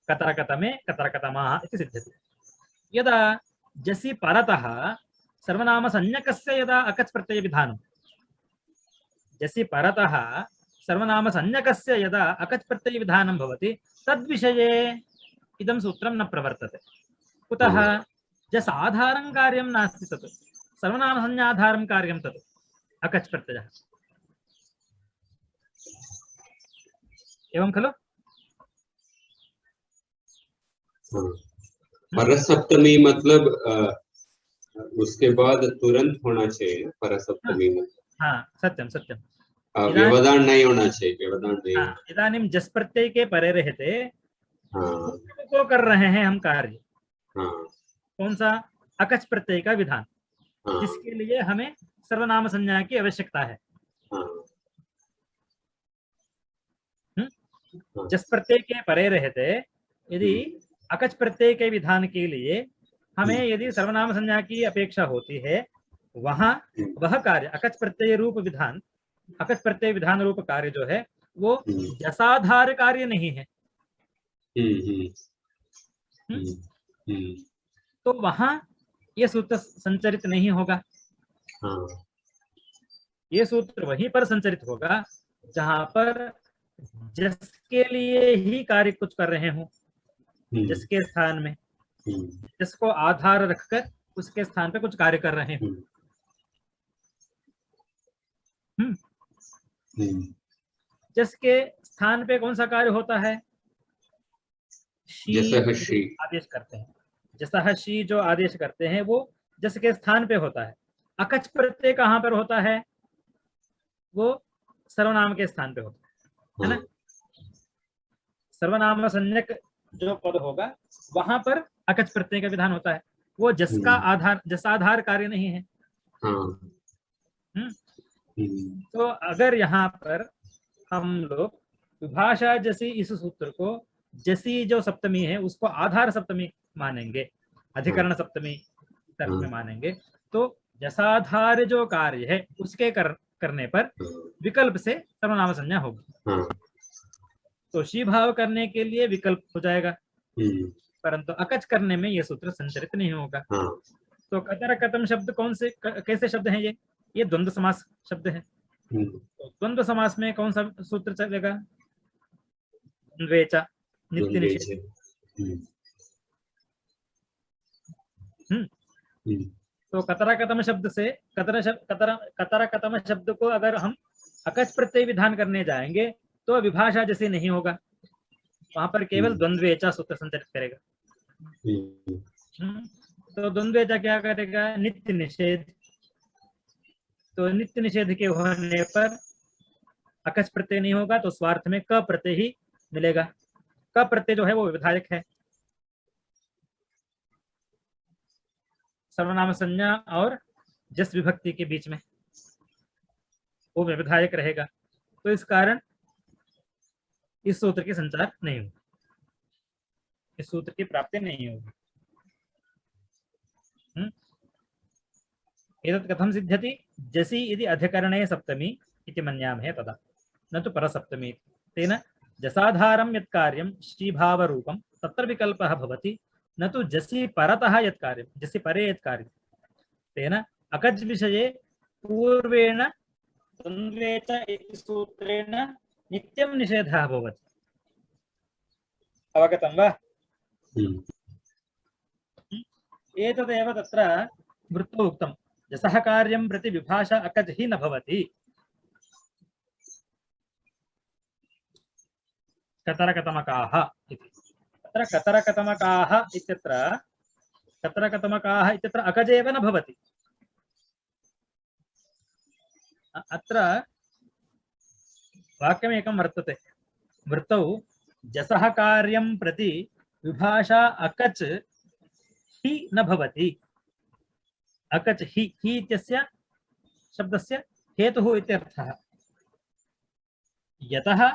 Speaker 1: कतरकतमे कतरकतमाः इति सिद्ध्यति यदा जसि परतः सर्वनामसंज्ञकस्य यदा अकच् प्रत्ययविधानं जसि परतः सर्वनामसंज्ञकस्य यदा अकच् प्रत्ययविधानं भवति तद्विषये इदं सूत्रं न प्रवर्तते कुतः जस् आधारं कार्यं नास्ति तत् सर्वनामसंज्ञाधारं कार्यं तत् अकच् प्रत्ययः एवं खलु
Speaker 3: परसप्तमी मतलब उसके बाद तुरंत होना चाहिए परसप्तमी मतलब
Speaker 1: हाँ सत्यं सत्यं
Speaker 3: व्यवधान नहीं होना चाहिए व्यवधान नहीं
Speaker 1: इदानीं जस् प्रत्यय के परे रहते
Speaker 3: हाँ
Speaker 1: को कर रहे हैं हम कार्य
Speaker 3: हाँ
Speaker 1: कौन सा अकच् प्रत्यय का विधान
Speaker 3: हाँ
Speaker 1: जिसके लिए हमें सर्वनाम संज्ञा की आवश्यकता है
Speaker 3: हाँ
Speaker 1: जस प्रत्यय के परे रहते यदि अकच् प्रत्यय के विधान के लिए हमें यदि सर्वनाम संज्ञा की अपेक्षा होती है वहां वह कार्य अकच् प्रत्यय रूप विधान अकच् प्रत्यय विधान रूप कार्य जो है वो जसाधार कार्य नहीं है तो वहां ये सूत्र संचरित नहीं होगा ये सूत्र वहीं पर संचरित होगा जहां पर जस के लिए ही कार्य कुछ कर रहे हो जस के स्थान में जिसको आधार रखकर उसके स्थान पे कुछ कार्य कर रहे हो जस के स्थान पे कौन सा कार्य होता है शी आदेश करते हैं जैसा शी जो आदेश करते हैं वो जस के स्थान पे होता है अकच् प्रत्यय कहाँ पर होता है वो सर्वनाम के स्थान पे होता है ना सर्वनाम संज्ञक जो पद होगा वहां पर अकच् प्रत्यय का विधान होता है वो जस का आधार जसाधार कार्य नहीं है तो अगर यहाँ पर हम लोग विभाषा जैसी इस सूत्र को जैसी जो सप्तमी है उसको आधार सप्तमी मानेंगे अधिकरण सप्तमी तरह में मानेंगे तो जसाधार जो कार्य है उसके करने पर विकल्प से सर्वनाम संज्ञा होगी तो शी भाव करने के लिए विकल्प हो जाएगा परंतु अकच करने में यह सूत्र संचरित नहीं होगा तो कतर कतम शब्द कौन से कैसे शब्द हैं ये द्वंद्व समास शब्द है तो द्वंद्व समास में कौन सा सूत्र चलेगा द्वंद्वेचा नित्य निषेध तो कतरा कतम शब्द से कतरा कतम शब्द को अगर हम अकच प्रत्यय विधान करने जाएंगे तो विभाषा जैसे नहीं होगा वहां पर केवल द्वंद्वेचा सूत्र संचरित करेगा तो द्वंद्वेचा क्या करेगा नित्य निषेध तो नित्य निषेध के होने पर अकच प्रत्यय नहीं होगा तो स्वार्थ में क प्रत्यय ही मिलेगा क प्रत्यय जो है वो विधायक है सर्वनाम संज्ञा और जस विभक्ति के बीच में वो व्यवधायक रहेगा, तो इस कारण इस सूत्र की संचार नहीं होगी, इस सूत्र की प्राप्ति नहीं होगी। एतत् कथं सिद्ध्यति? जसि इति अधिकरणे सप्तमी इति मन्यामहे तदा, न तु परसप्तमी। तेन जसाधारं यत् कार्यं श्रीभावरूपं तत्र विकल्पः भवति, न तु जसि परतः यत् कार्यं, जसि परे यत् कार्यं। तेन अकज् विषये पूर्वेण द्वन्द्वे च इति सूत्रेण नित्यं निषेधः भवति। अवगतं वा? एतदेव तत्र वृत्तौ उक्तं, जसः कार्यं प्रति विभाषा अकज् हि न भवति। कतरकतमकाः इति, तत्र कतरकतमकाः इत्यत्र अकज् एव न भवति। अत्र वाक्यमेकं वर्तते, वृत्तौ जसः कार्यं प्रति विभाषा अकच् हि न भवति। अकच् हि इत्यस्य शब्दस्य हेतुः इत्यर्थः। यतः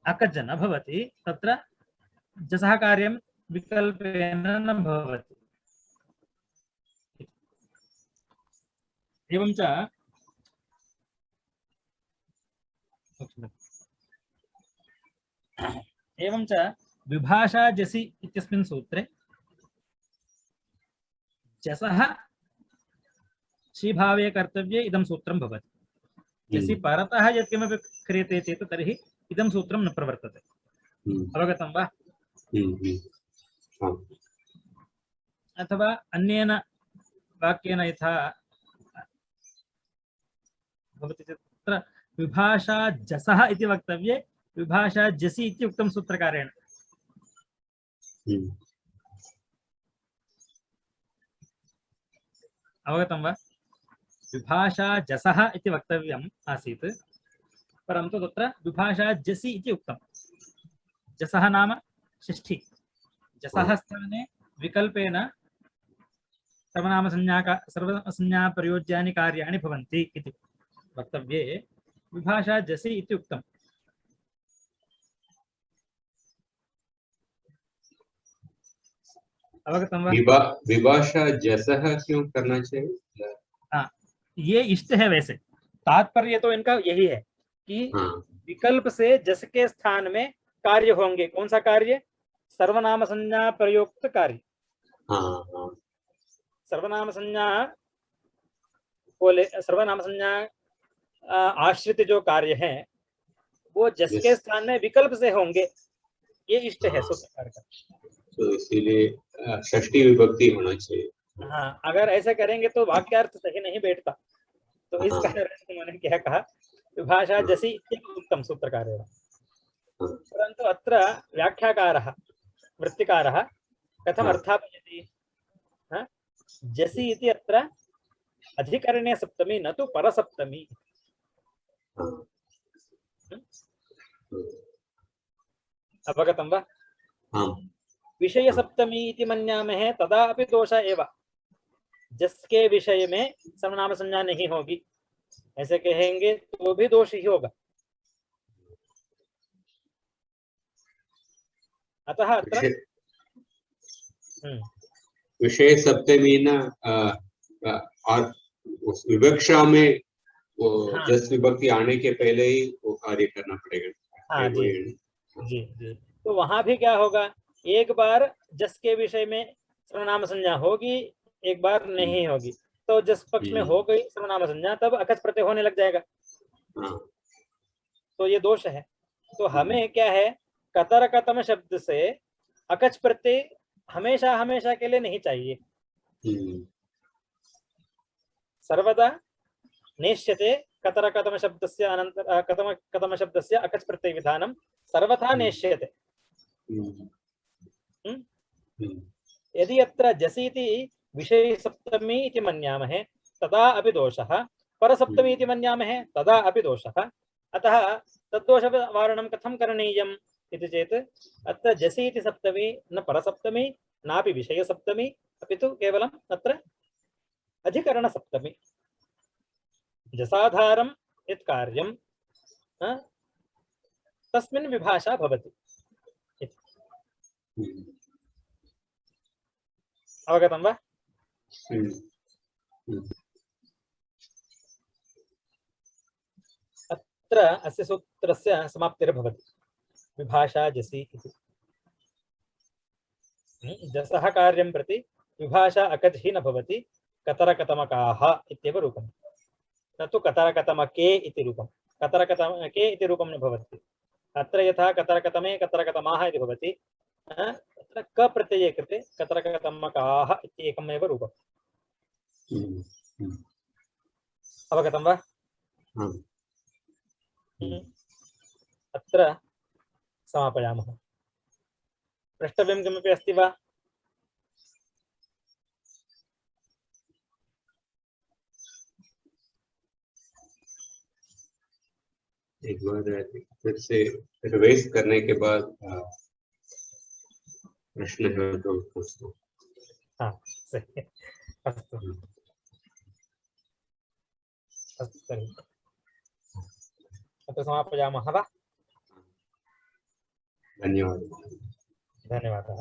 Speaker 1: अकच् न भवति तत्र जसः कार्यं विकल्पेन न भवति। एवं च विभाषा जसि इत्यस्मिन् सूत्रे जसः श्रीभावे कर्तव्ये इदं सूत्रं भवति। जसि परतः यत्किमपि क्रियते चेत् तर्हि इदं सूत्रं न प्रवर्तते। अवगतं वा? अथवा अन्येन वाक्येन यथा भवति चेत् तत्र विभाषा जसः इति वक्तव्ये विभाषा जसि इति उक्तं सूत्रकारेण। अवगतं वा? विभाषा जसः इति वक्तव्यम् आसीत्, परन्तु तत्र विभाषा जसि इति उक्तं। जसः नाम षष्ठी, जसः स्थाने विकल्पेन सर्वनामसंज्ञा प्रयोज्यानि कार्याणि भवन्ति इति वक्तव्ये विभाषा जसि इति उक्तम्। अवगतं वा?
Speaker 3: विभाषा जसः क्यों करना चाहिए?
Speaker 1: हाँ, ये इष्ट है। वैसे तात्पर्य तो इनका यही है कि विकल्प से जस के स्थान में कार्य होंगे। कौन सा कार्य? सर्वनाम संज्ञा प्रयुक्त कार्य। सर्वनाम संज्ञा आश्रित जो कार्य है वो जस के स्थान में विकल्प से होंगे, ये इष्ट है सूत्रकार का।
Speaker 3: तो इसीलिए षष्ठी विभक्ति होना चाहिए।
Speaker 1: हाँ, अगर ऐसे करेंगे तो वाक्यार्थ सही नहीं बैठता। तो इस कारण उन्होंने क्या कहा, विभाषा जसि उत्तम सूत्रकार। परंतु अत्र व्याख्याकारः वृत्तिकारः कथम अर्थापयति? जसि इति अत्र अधिकरणे सप्तमी न तु परसप्तमी। अवगतं वा? विषय सप्तमी इति मन्यामहे तदा अपि दोष एव। जस के विषय में सर्वनाम संज्ञा नहीं होगी, ऐसे कहेंगे तो भी दोष ही होगा। अतः अत्र
Speaker 3: विषय सप्तमी न और उस विवक्षा में वो जस विभक्ति आने के पहले ही वो कार्य करना पड़ेगा।
Speaker 1: हाँ जी जी जी। तो वहां भी क्या होगा, एक बार जस के विषय में सर्वनाम संज्ञा होगी, एक बार नहीं होगी। तो जस पक्ष में हो गई सर्वनाम संज्ञा तब अकच प्रत्यय होने लग जाएगा। तो ये दोष है। तो हमें क्या है, कतर कतम शब्द से अकच प्रत्यय हमेशा हमेशा के लिए नहीं चाहिए। सर्वदा नेष्यते कतर कतम शब्दस्य अनंतर कतम शब्दस्य अकच प्रत्यय विधानं सर्वथा नेष्यते। यदि अत्र जसीति विषय सप्तमी इति मन्यामहे तदा अपि दोषः, परसप्तमी इति मन्यामहे तदा अपि दोषः। अतः तद्दोष वारणं कथं करणीयम् इति चेत् अत्र जसि इति सप्तमी न परसप्तमी नापि विषय सप्तमी, अपि तु केवलम् अत्र अधिकरणसप्तमी जसाधारं यत् कार्यं तस्मिन् विभाषा भवति इति। अवगतं वा? अत्र अस्य सूत्रस्य समाप्तिर्भवति विभाषा जसि इति। जसः कार्यं प्रति विभाषा अकज्हि न भवति कतरकतमकाः इत्येव रूपं, न तु कतरकतमके इति रूपं। कतरकतमके इति रूपं न भवति। अत्र यथा कतरकतमे कतरकतमाः इति भवति, तत्र क प्रत्यये कृते कतरकतमकाः इति एकमेव रूपम्। अवगतं वा? अत्र समापयामः। प्रष्टव्यं किमपि अस्ति वा?
Speaker 3: एक बार फिर से रिवाइज करने के बाद प्रश्न है तो पूछो।
Speaker 1: हाँ, सही। अस्तु अस्तु तर्हि अत्र समापयामः वा?
Speaker 3: धन्यवादः।
Speaker 1: धन्यवादः।